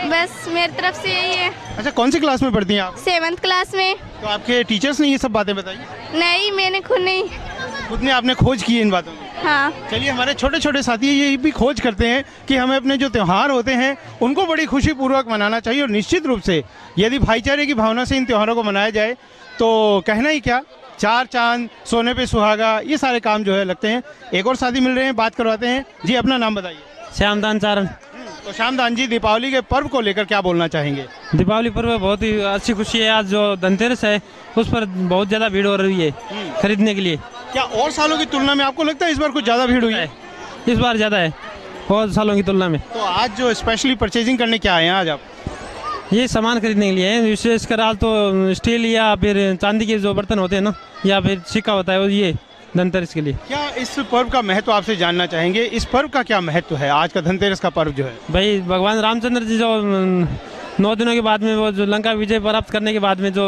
बस मेरी तरफ से यही है। अच्छा, कौन सी क्लास में पढ़ती हैं आप? 7th क्लास में। तो आपके टीचर्स ने ये सब बातें बताई? नहीं, मैंने खुद नहीं। खुद ने आपने खोज की इन बातों की? हाँ। चलिए, हमारे छोटे छोटे साथी ये भी खोज करते हैं कि हमें अपने जो त्योहार होते हैं उनको बड़ी खुशी पूर्वक मनाना चाहिए, और निश्चित रूप से यदि भाईचारे की भावना से इन त्योहारों को मनाया जाए तो कहना ही क्या, चार चांद सोने पे सुहागा, ये सारे काम जो है लगते हैं। एक और साथी मिल रहे हैं, बात करवाते हैं। जी, अपना नाम बताइए। श्यामदान चारण। तो श्यामदान जी, दीपावली के पर्व को लेकर क्या बोलना चाहेंगे? दीपावली पर्व बहुत ही अच्छी खुशी है। आज जो धनतेरस है उस पर बहुत ज़्यादा भीड़ हो रही है खरीदने के लिए। क्या और सालों की तुलना में आपको लगता है इस बार कुछ ज़्यादा भीड़ हुई है? इस बार ज़्यादा है और सालों की तुलना में। तो आज जो स्पेशली परचेजिंग करने क्या आए हैं आज आप? ये सामान खरीदने के लिए है, विशेषकर आज तो स्टील या फिर चांदी के जो बर्तन होते हैं ना, या फिर सिक्का होता है, वो ये धनतेरस के लिए। क्या इस पर्व का महत्व आपसे जानना चाहेंगे? इस पर्व का क्या महत्व है आज का धनतेरस का पर्व जो है? भाई, भगवान रामचंद्र जी जो 9 दिनों के बाद में वो जो लंका विजय प्राप्त करने के बाद में जो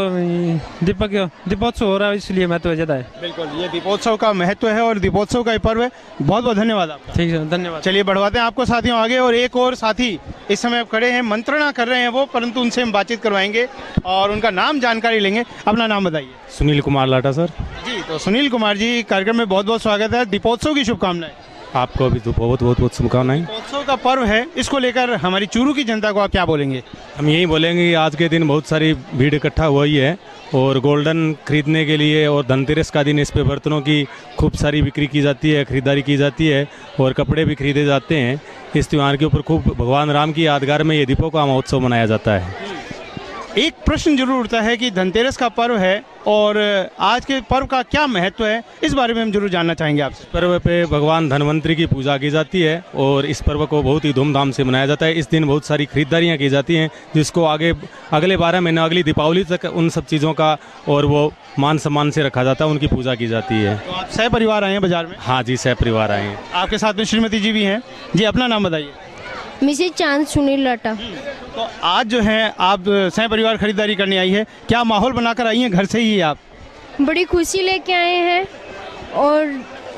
दीपोत्सव हो रहा है, इसलिए महत्व ज़्यादा है। बिल्कुल, ये दीपोत्सव का महत्व है और दीपोत्सव का ये पर्व है। बहुत बहुत धन्यवाद आपका। ठीक है, धन्यवाद। चलिए, बढ़वाते हैं आपको साथियों आगे। और एक और साथी इस समय अब खड़े हैं, मंत्रणा कर रहे हैं वो, परंतु उनसे हम बातचीत करवाएंगे और उनका नाम जानकारी लेंगे। अपना नाम बताइए। सुनील कुमार लाटा सर। जी, तो सुनील कुमार जी, कार्यक्रम में बहुत बहुत स्वागत है। दीपोत्सव की शुभकामनाएं। आपको भी तो बहुत बहुत बहुत शुभकामनाएं। दीपोत्सव का पर्व है, इसको लेकर हमारी चूरू की जनता को आप क्या बोलेंगे? हम यही बोलेंगे कि आज के दिन बहुत सारी भीड़ इकट्ठा हुई है और गोल्डन खरीदने के लिए, और धनतेरस का दिन इस पे बर्तनों की खूब सारी बिक्री की जाती है, खरीदारी की जाती है और कपड़े भी खरीदे जाते हैं। इस त्यौहार के ऊपर खूब भगवान राम की यादगार में ये दीपों का महोत्सव मनाया जाता है। एक प्रश्न जरूर उठता है कि धनतेरस का पर्व है और आज के पर्व का क्या महत्व है, इस बारे में हम जरूर जानना चाहेंगे आपसे। पर्व पे भगवान धनवंतरी की पूजा की जाती है और इस पर्व को बहुत ही धूमधाम से मनाया जाता है। इस दिन बहुत सारी खरीदारियां की जाती हैं, जिसको अगले 12 महीने, अगली दीपावली तक उन सब चीज़ों का और वो मान सम्मान से रखा जाता है, उनकी पूजा की जाती है। तो आप सह परिवार आए हैं बाजार में? हाँ जी, सह परिवार आए हैं। आपके साथ में श्रीमती जी भी हैं। जी, अपना नाम बताइए। मिसेज चांद सुनील लाटा। तो आज जो है आप सह परिवार खरीदारी करने आई है, क्या माहौल बनाकर आई हैं? घर से ही आप? बड़ी खुशी लेके आए हैं और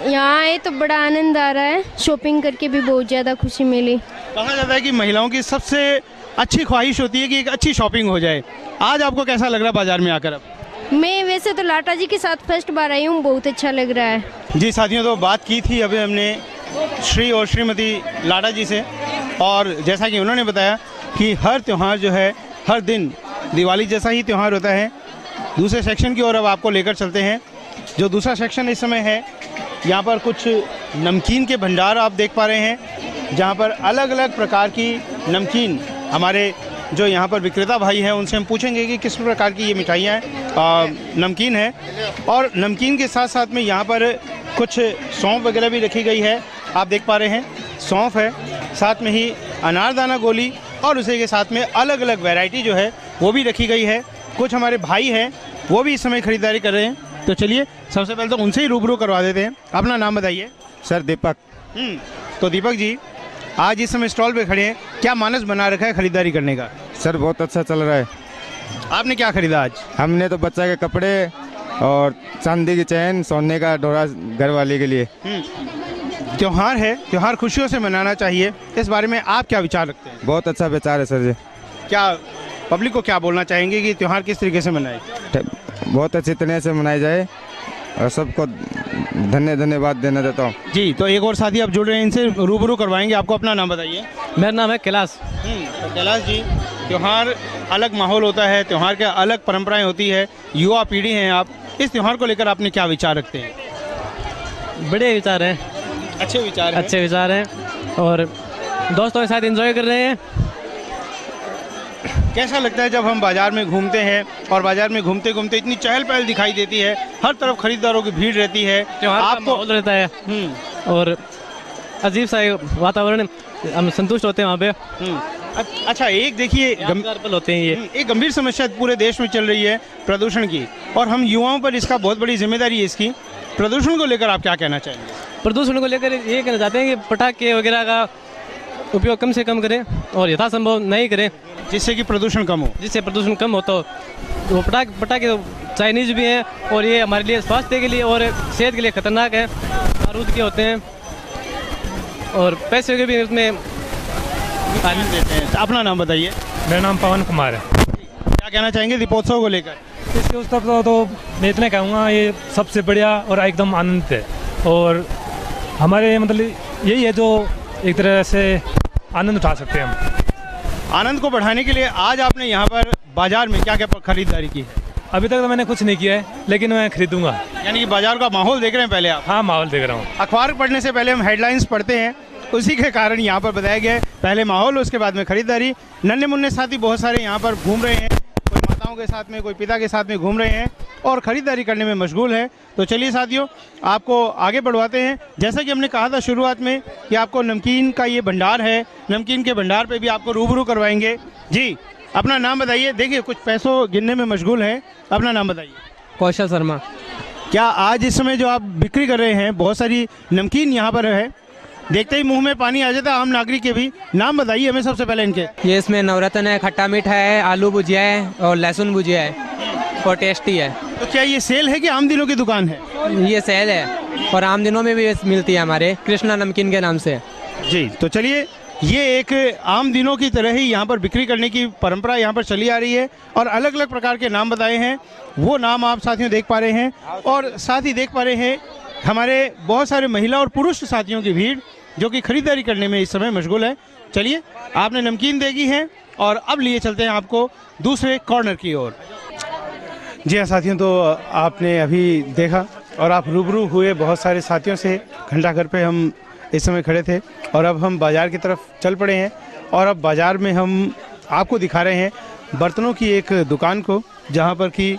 यहाँ आए तो बड़ा आनंद आ रहा है। शॉपिंग करके भी बहुत ज़्यादा खुशी मिली। कहा जाता है कि महिलाओं की सबसे अच्छी ख्वाहिश होती है कि एक अच्छी शॉपिंग हो जाए। आज आपको कैसा लग रहा है बाजार में आकर? अब मैं वैसे तो लाटा जी के साथ फर्स्ट बार आई हूँ, बहुत अच्छा लग रहा है। जी साथियों, तो बात की थी अभी हमने श्री और श्रीमती लाटा जी से, और जैसा कि उन्होंने बताया कि हर त्यौहार जो है, हर दिन दिवाली जैसा ही त्यौहार होता है। दूसरे सेक्शन की ओर अब आपको लेकर चलते हैं। जो दूसरा सेक्शन इस समय है, यहाँ पर कुछ नमकीन के भंडार आप देख पा रहे हैं, जहाँ पर अलग अलग प्रकार की नमकीन, हमारे जो यहाँ पर विक्रेता भाई हैं उनसे हम पूछेंगे कि किस प्रकार की ये मिठाइयाँ नमकीन है। और नमकीन के साथ साथ में यहाँ पर कुछ सौंफ वगैरह भी रखी गई है, आप देख पा रहे हैं। सौंफ है, साथ में ही अनारदाना गोली, और उसी के साथ में अलग अलग वैरायटी जो है वो भी रखी गई है। कुछ हमारे भाई हैं वो भी इस समय खरीदारी कर रहे हैं, तो चलिए सबसे पहले तो उनसे ही रूबरू करवा देते हैं। अपना नाम बताइए। सर, दीपक। तो दीपक जी, आज इस समय स्टॉल पे खड़े हैं, क्या मानस बना रखा है खरीदारी करने का? सर, बहुत अच्छा चल रहा है। आपने क्या खरीदा आज? हमने तो बच्चा के कपड़े और चांदी की चैन, सोने का डोरा घर वाले के लिए। त्योहार है, त्योहार खुशियों से मनाना चाहिए, इस बारे में आप क्या विचार रखते हैं? बहुत अच्छा विचार है सर जी। क्या पब्लिक को क्या बोलना चाहेंगे कि त्योहार किस तरीके से मनाए? बहुत अच्छे तरह से मनाई जाए और सबको धन्यवाद देना चाहता हूँ। जी, तो एक और साथी आप जुड़ रहे हैं, इनसे रूबरू करवाएंगे। आपको अपना नाम बताइए। मेरा नाम है कैलाश। तो कैलाश जी, त्योहार अलग माहौल होता है, त्योहार के अलग परंपराएं होती है, युवा पीढ़ी हैं आप, इस त्योहार को लेकर आपने क्या विचार रखते हैं? बड़े विचार हैं। अच्छे विचार हैं। अच्छे विचार हैं और दोस्तों के साथ एंजॉय कर रहे हैं। कैसा लगता है जब हम बाजार में घूमते हैं और बाजार में घूमते घूमते इतनी चहल पहल दिखाई देती है, हर तरफ खरीदारों की भीड़ रहती है, आपको माहौल रहता है और अजीब सा वातावरण, हम संतुष्ट होते हैं वहाँ पे। अच्छा, एक देखिए पल होते हैं ये। एक गंभीर समस्या पूरे देश में चल रही है प्रदूषण की, और हम युवाओं पर इसका बहुत बड़ी जिम्मेदारी है इसकी। प्रदूषण को लेकर आप क्या कहना चाहेंगे? प्रदूषण को लेकर ये कहना चाहते हैं कि पटाखे वगैरह का उपयोग कम से कम करें और यथासंभव नहीं करें, जिससे कि प्रदूषण कम हो। जिससे प्रदूषण कम हो तो पटाखे चाइनीज भी हैं और ये हमारे लिए स्वास्थ्य के लिए और सेहत के लिए खतरनाक है, बारूद के होते हैं और पैसे के भी उसमें देते हैं। अपना नाम बताइए। मेरा नाम पवन कुमार है। क्या कहना चाहेंगे दीपोत्सव को लेकर? इसके उस तरफ तो मैं इतना कहूँगा, ये सबसे बढ़िया और एकदम आनंद है और हमारे मतलब यही है जो एक तरह से आनंद उठा सकते हैं हम। आनंद को बढ़ाने के लिए आज आपने यहाँ पर बाजार में क्या क्या खरीदारी की है? अभी तक तो मैंने कुछ नहीं किया है, लेकिन मैं खरीदूंगा। यानी कि बाजार का माहौल देख रहे हैं पहले आप? हाँ, माहौल देख रहा हूँ। अखबार पढ़ने से पहले हम हेडलाइंस पढ़ते हैं, उसी के कारण यहाँ पर बताया गया है पहले माहौल उसके बाद में खरीदारी। नन्हे मुन्ने साथी बहुत सारे यहाँ पर घूम रहे हैं, कोई माताओं के साथ में, कोई पिता के साथ में घूम रहे हैं और ख़रीदारी करने में मशगूल है। तो चलिए साथियों, आपको आगे बढ़वाते हैं। जैसा कि हमने कहा था शुरुआत में कि आपको नमकीन का ये भंडार है, नमकीन के भंडार पे भी आपको रूबरू करवाएंगे। जी, अपना नाम बताइए। देखिए कुछ पैसों गिनने में मशगूल है, अपना नाम बताइए। कौशल शर्मा। क्या आज इस समय जो आप बिक्री कर रहे हैं, बहुत सारी नमकीन यहाँ पर है, देखते ही मुंह में पानी आ जाता है आम नागरिक के भी। नाम बताइए हमें सबसे पहले इनके। ये इसमें नवरत्न है, खट्टा मीठा है, आलू भुजिया है और लहसुन भुजिया है और टेस्टी है। तो क्या ये सेल है कि आम दिनों की दुकान है? ये सेल है और आम दिनों में भी मिलती है हमारे कृष्णा नमकीन के नाम से। जी, तो चलिए, ये एक आम दिनों की तरह ही यहाँ पर बिक्री करने की परंपरा यहाँ पर चली आ रही है और अलग अलग प्रकार के नाम बताए हैं, वो नाम आप साथियों देख पा रहे हैं और साथ ही देख पा रहे हैं हमारे बहुत सारे महिला और पुरुष साथियों की भीड़ जो कि खरीदारी करने में इस समय मशगूल है। चलिए, आपने नमकीन देगी है और अब लिए चलते हैं आपको दूसरे कॉर्नर की ओर। जी हाँ साथियों, तो आपने अभी देखा और आप रूबरू हुए बहुत सारे साथियों से। घंटाघर पे हम इस समय खड़े थे और अब हम बाज़ार की तरफ चल पड़े हैं और अब बाज़ार में हम आपको दिखा रहे हैं बर्तनों की एक दुकान को, जहाँ पर कि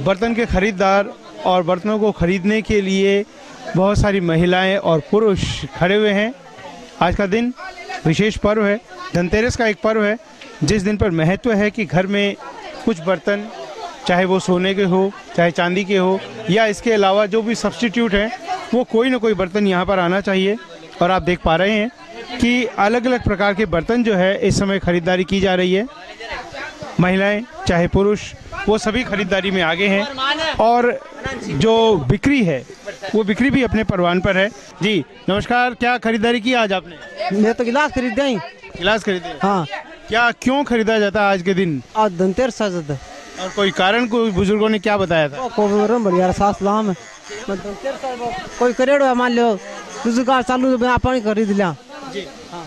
बर्तन के ख़रीदार और बर्तनों को ख़रीदने के लिए बहुत सारी महिलाएं और पुरुष खड़े हुए हैं। आज का दिन विशेष पर्व है, धनतेरस का एक पर्व है, जिस दिन पर महत्व है कि घर में कुछ बर्तन, चाहे वो सोने के हो, चाहे चांदी के हो, या इसके अलावा जो भी सब्स्टिट्यूट हैं, वो कोई ना कोई बर्तन यहाँ पर आना चाहिए। और आप देख पा रहे हैं कि अलग अलग प्रकार के बर्तन जो है इस समय ख़रीदारी की जा रही है। महिलाएं चाहे पुरुष, वो सभी खरीदारी में आगे हैं और जो बिक्री है वो बिक्री भी अपने परवान पर है। जी नमस्कार, क्या खरीदारी की आज आपने? मैं तो गिलास खरीद गई। गिलास खरीदे? हाँ। क्या क्यों खरीदा जाता है आज के दिन? आज धनतेरस है और कोई कारण कोई बुजुर्गों ने क्या बताया था? बढ़िया सास लाम कोई करेड़ो मान लो रोजगार चालू पानी खरीद लिया।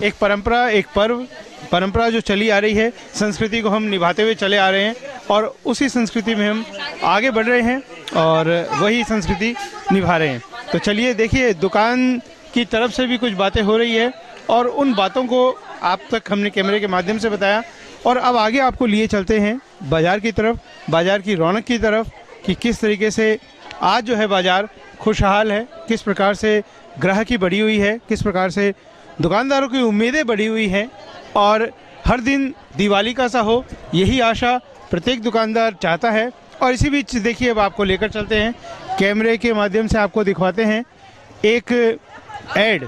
एक परंपरा, एक पर्व, परंपरा जो चली आ रही है, संस्कृति को हम निभाते हुए चले आ रहे हैं और उसी संस्कृति में हम आगे बढ़ रहे हैं और वही संस्कृति निभा रहे हैं। तो चलिए देखिए, दुकान की तरफ से भी कुछ बातें हो रही है और उन बातों को आप तक हमने कैमरे के माध्यम से बताया और अब आगे आपको लिए चलते हैं बाज़ार की तरफ, बाज़ार की रौनक की तरफ, कि किस तरीके से आज जो है बाज़ार खुशहाल है, किस प्रकार से ग्राहकी बढ़ी हुई है, किस प्रकार से दुकानदारों की उम्मीदें बढ़ी हुई हैं और हर दिन दिवाली का सा हो, यही आशा प्रत्येक दुकानदार चाहता है। और इसी बीच देखिए, अब आपको लेकर चलते हैं, कैमरे के माध्यम से आपको दिखवाते हैं एक ऐड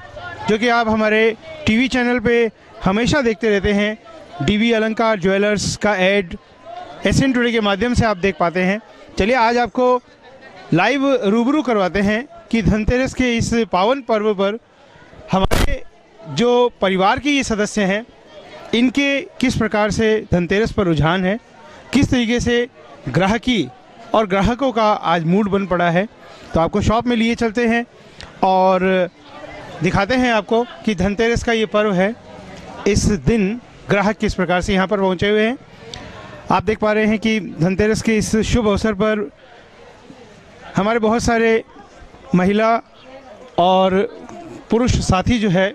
जो कि आप हमारे टीवी चैनल पे हमेशा देखते रहते हैं। डीवी अलंकार ज्वेलर्स का ऐड एसएन टुडे के माध्यम से आप देख पाते हैं। चलिए आज आपको लाइव रूबरू करवाते हैं कि धनतेरस के इस पावन पर्व पर हमारे जो परिवार के ये सदस्य हैं, इनके किस प्रकार से धनतेरस पर रुझान है, किस तरीके से ग्राहकी और ग्राहकों का आज मूड बन पड़ा है। तो आपको शॉप में लिए चलते हैं और दिखाते हैं आपको कि धनतेरस का ये पर्व है, इस दिन ग्राहक किस प्रकार से यहाँ पर पहुँचे हुए हैं। आप देख पा रहे हैं कि धनतेरस के इस शुभ अवसर पर हमारे बहुत सारे महिला और पुरुष साथी जो है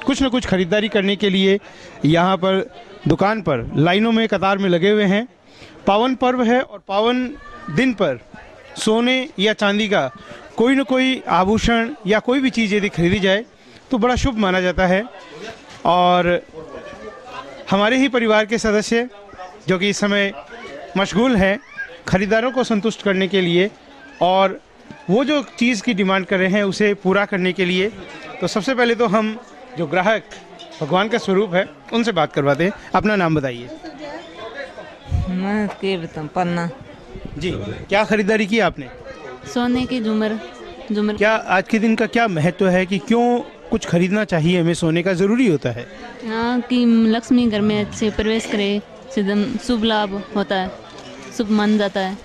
कुछ न कुछ खरीदारी करने के लिए यहाँ पर दुकान पर लाइनों में कतार में लगे हुए हैं। पावन पर्व है और पावन दिन पर सोने या चांदी का कोई न कोई आभूषण या कोई भी चीज़ यदि खरीदी जाए तो बड़ा शुभ माना जाता है। और हमारे ही परिवार के सदस्य जो कि इस समय मशगूल हैं खरीदारों को संतुष्ट करने के लिए और वो जो चीज़ की डिमांड कर रहे हैं उसे पूरा करने के लिए तो सबसे पहले तो हम जो ग्राहक भगवान का स्वरूप है उनसे बात करवाते हैं। अपना नाम बताइए। मैं कीर्तन पन्ना। जी, क्या खरीदारी की आपने? सोने की झूमर। क्या आज के दिन का क्या महत्व है कि क्यों कुछ खरीदना चाहिए हमें? सोने का ज़रूरी होता है। हाँ, कि लक्ष्मी घर में अच्छे प्रवेश करे, शुभ लाभ होता है, शुभ मान जाता है।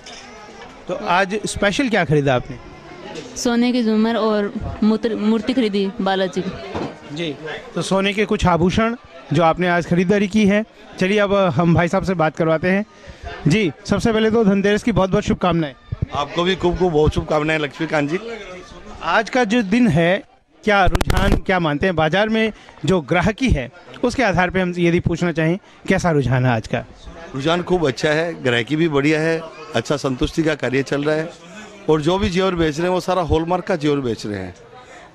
तो आज स्पेशल क्या खरीदा आपने? सोने की झूमर और मूर्ति खरीदी बालाजी की। जी, तो सोने के कुछ आभूषण जो आपने आज खरीदारी की है। चलिए अब हम भाई साहब से बात करवाते हैं। जी, सबसे पहले तो धनतेरस की बहुत बहुत शुभकामनाएं। आपको भी खूब खूब बहुत शुभकामनाएं लक्ष्मीकांत जी। आज का जो दिन है, क्या रुझान क्या मानते हैं बाजार में जो ग्राहकी है उसके आधार पे हम यदि पूछना चाहें कैसा रुझान है आज का? रुझान खूब अच्छा है, ग्राहकी भी बढ़िया है, अच्छा संतुष्टि का कार्य चल रहा है और जो भी जेवर बेच रहे हैं वो सारा हॉलमार्क का जेवर बेच रहे हैं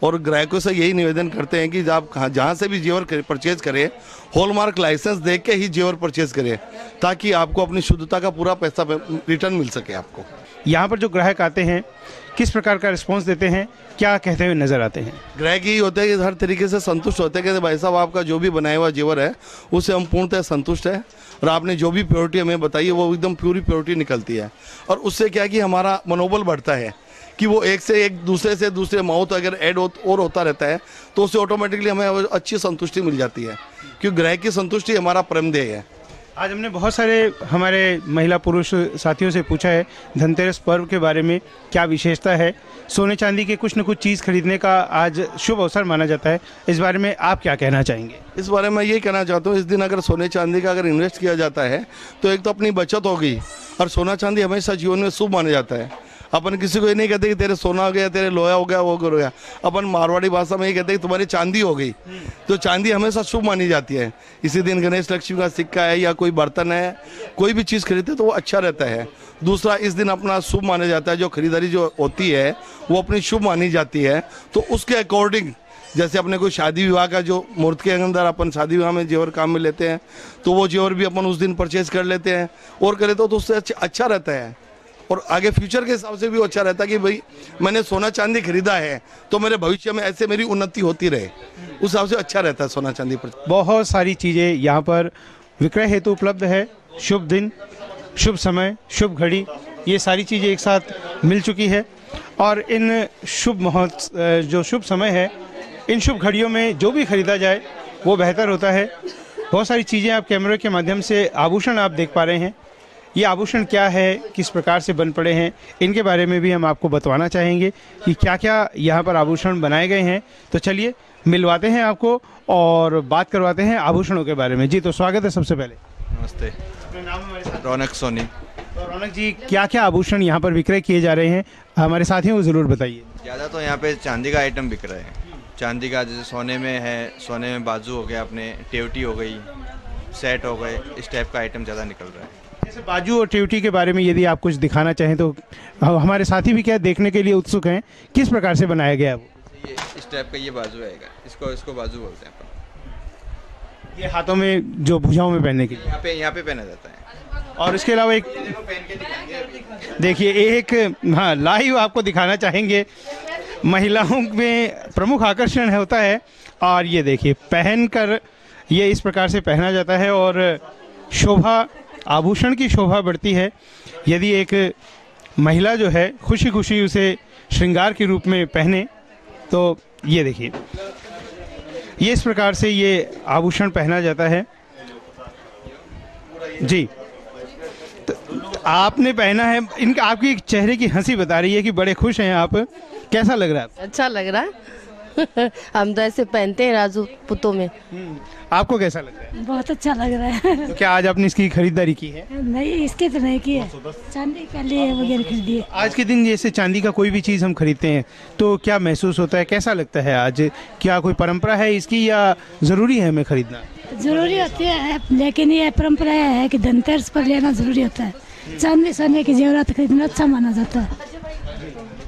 और ग्राहकों से यही निवेदन करते हैं कि आप जहाँ से भी जेवर परचेज करें हॉलमार्क लाइसेंस देख के ही जेवर परचेज करें ताकि आपको अपनी शुद्धता का पूरा पैसा रिटर्न मिल सके। आपको यहाँ पर जो ग्राहक आते हैं किस प्रकार का रिस्पॉन्स देते हैं, क्या कहते हुए नजर आते हैं? ग्राहक यही होता है कि हर तरीके से संतुष्ट होते हैं कि भाई साहब आपका जो भी बनाया हुआ जेवर है उससे हम पूर्णतः संतुष्ट है और आपने जो भी प्योरिटी हमें बताई है वो एकदम प्योरी प्योरिटी निकलती है और उससे क्या कि हमारा मनोबल बढ़ता है कि वो एक से एक दूसरे से दूसरे माउथ अगर ऐड और होता रहता है तो उससे ऑटोमेटिकली हमें अच्छी संतुष्टि मिल जाती है क्योंकि ग्राहक की संतुष्टि हमारा परम ध्येय है। आज हमने बहुत सारे हमारे महिला पुरुष साथियों से पूछा है धनतेरस पर्व के बारे में क्या विशेषता है। सोने चांदी के कुछ न कुछ चीज़ खरीदने का आज शुभ अवसर माना जाता है, इस बारे में आप क्या कहना चाहेंगे? इस बारे में यही कहना चाहता हूँ, इस दिन अगर सोने चांदी का अगर इन्वेस्ट किया जाता है तो एक तो अपनी बचत होगी और सोना चांदी हमेशा जीवन में शुभ माना जाता है। अपन किसी को ये नहीं कहते कि तेरे सोना हो गया, तेरे लोहा हो गया, वो हो गया। अपन मारवाड़ी भाषा में ये कहते हैं कि तुम्हारी चांदी हो गई। तो चांदी हमेशा शुभ मानी जाती है। इसी दिन गणेश लक्ष्मी का सिक्का है या कोई बर्तन है, कोई भी चीज़ खरीदते तो वो अच्छा रहता है। दूसरा, इस दिन अपना शुभ माना जाता है, जो खरीदारी जो होती है वो अपनी शुभ मानी जाती है। तो उसके अकॉर्डिंग जैसे अपने कोई शादी विवाह का जो मुहूर्त के अंदर अपन शादी विवाह में जेवर काम में लेते हैं तो वो जेवर भी अपन उस दिन परचेज कर लेते हैं और करें तो उससे अच्छा रहता है और आगे फ्यूचर के हिसाब से भी अच्छा रहता है कि भाई मैंने सोना चांदी खरीदा है तो मेरे भविष्य में ऐसे मेरी उन्नति होती रहे, उस हिसाब से अच्छा रहता है सोना चांदी पर। बहुत सारी चीज़ें यहाँ पर विक्रय हेतु उपलब्ध है। शुभ दिन, शुभ समय, शुभ घड़ी, ये सारी चीज़ें एक साथ मिल चुकी है और इन शुभ महोत्सव जो शुभ समय है, इन शुभ घड़ियों में जो भी खरीदा जाए वो बेहतर होता है। बहुत सारी चीज़ें आप कैमरे के माध्यम से आभूषण आप देख पा रहे हैं। ये आभूषण क्या है, किस प्रकार से बन पड़े हैं, इनके बारे में भी हम आपको बतवाना चाहेंगे कि क्या क्या यहाँ पर आभूषण बनाए गए हैं। तो चलिए मिलवाते हैं आपको और बात करवाते हैं आभूषणों के बारे में। जी, तो स्वागत है सबसे पहले। नमस्ते। अपना नाम हमारे साथ? रौनक सोनी। तो रौनक जी, क्या क्या आभूषण यहाँ पर विक्रय किए जा रहे हैं हमारे साथियों को ज़रूर बताइए। ज़्यादा तो यहाँ पे चांदी का आइटम बिक रहा है। चांदी का जैसे सोने में है, सोने में बाजू हो गया, अपने टेवटी हो गई, सेट हो गए, इस टाइप का आइटम ज़्यादा निकल रहा है। जैसे बाजू और टेवटी के बारे में यदि आप कुछ दिखाना चाहें तो हमारे साथी भी क्या देखने के लिए उत्सुक हैं, किस प्रकार से बनाया गया है वो? ये इस टाइप का ये बाजू आएगा, इसको बाजू बोलते हैं अपन। ये हाथों में जो भुजाओं में पहनने के लिए यहाँ पे पहना जाता है। और इसके अलावा एक देखिए, एक हाँ लाइव आपको दिखाना चाहेंगे। महिलाओं में प्रमुख आकर्षण होता है और ये देखिए पहनकर ये इस प्रकार से पहना जाता है और शोभा, आभूषण की शोभा बढ़ती है। यदि एक महिला जो है खुशी खुशी उसे श्रृंगार के रूप में पहने तो ये देखिए, ये इस प्रकार से ये आभूषण पहना जाता है। जी, तो आपने पहना है, इनका आपकी चेहरे की हंसी बता रही है कि बड़े खुश हैं आप। कैसा लग रहा है? अच्छा लग रहा है। हम तो ऐसे पहनते हैं राजू पुतों में। आपको कैसा लग रहा है? बहुत अच्छा लग रहा है। तो क्या आज आपने इसकी खरीदारी की है? नहीं, इसके तो नहीं की है, चांदी का लिए वगैरह खरीदी है। आज के दिन जैसे चांदी का कोई भी चीज़ हम खरीदते हैं तो क्या महसूस होता है, कैसा लगता है आज? क्या कोई परंपरा है इसकी या ज़रूरी है हमें खरीदना? जरूरी होती है, लेकिन ये परंपरा है कि धनतेरस पर लेना जरूरी होता है। चांदी सोने की जेवरात खरीदना अच्छा माना जाता है।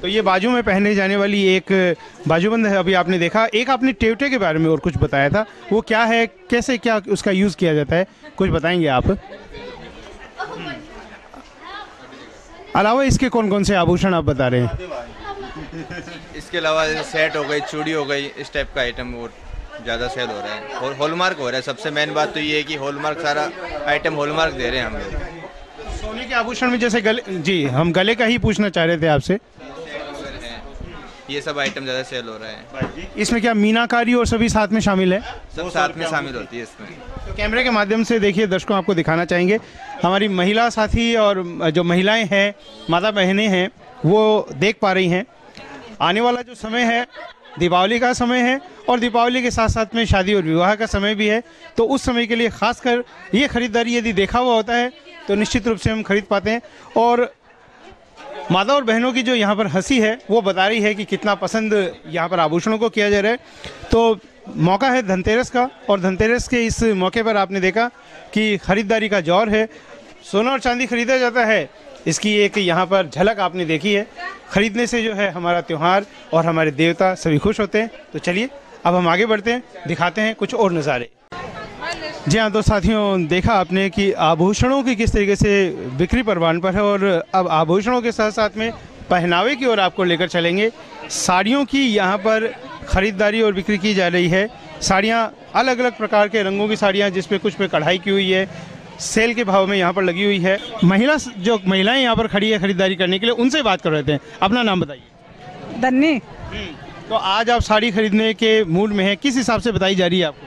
तो ये बाजू में पहने जाने वाली एक बाजूबंद है, अभी आपने देखा। एक आपने टेवटे के बारे में और कुछ बताया था, वो क्या है, कैसे क्या उसका यूज़ किया जाता है, कुछ बताएंगे आप? अलावा इसके कौन कौन से आभूषण आप बता रहे हैं? इसके अलावा सेट हो गई, चूड़ी हो गई, इस टाइप का आइटम वो ज़्यादा सेल हो रहा है। और हॉलमार्क हो रहा है। सबसे मेन बात तो ये है कि हॉलमार्क, सारा आइटम हॉलमार्क दे रहे हैं हम लोग। सोने के आभूषण में जैसे गले, जी हम गले का ही पूछना चाह रहे थे आपसे, ये सब आइटम ज़्यादा सेल हो रहा है। इसमें क्या मीनाकारी और सभी साथ में शामिल है? सब साथ में शामिल होती है इसमें। तो कैमरे के माध्यम से देखिए, दर्शकों आपको दिखाना चाहेंगे हमारी महिला साथी और जो महिलाएं हैं, माता बहनें हैं, वो देख पा रही हैं। आने वाला जो समय है दीपावली का समय है और दीपावली के साथ साथ में शादी और विवाह का समय भी है, तो उस समय के लिए खासकर ये खरीदारी यदि देखा हुआ होता है तो निश्चित रूप से हम खरीद पाते हैं। और माता और बहनों की जो यहाँ पर हंसी है वो बता रही है कि कितना पसंद यहाँ पर आभूषणों को किया जा रहा है। तो मौका है धनतेरस का, और धनतेरस के इस मौके पर आपने देखा कि खरीदारी का जोर है। सोना और चांदी खरीदा जाता है, इसकी एक यहाँ पर झलक आपने देखी है। खरीदने से जो है हमारा त्यौहार और हमारे देवता सभी खुश होते हैं। तो चलिए अब हम आगे बढ़ते हैं, दिखाते हैं कुछ और नज़ारे। जी हाँ, तो साथियों देखा आपने कि आभूषणों की किस तरीके से बिक्री परवान पर है, और अब आभूषणों के साथ साथ में पहनावे की ओर आपको लेकर चलेंगे। साड़ियों की यहाँ पर ख़रीदारी और बिक्री की जा रही है। साड़ियाँ अलग अलग प्रकार के रंगों की साड़ियाँ, जिसपे कुछ पे कढ़ाई की हुई है, सेल के भाव में यहाँ पर लगी हुई है। महिलाएं यहाँ पर खड़ी है खरीदारी करने के लिए, उनसे बात कर रहे थे। अपना नाम बताइए। धन्नी। तो आज आप साड़ी खरीदने के मूड में हैं, किस हिसाब से बताई जा रही है आपको?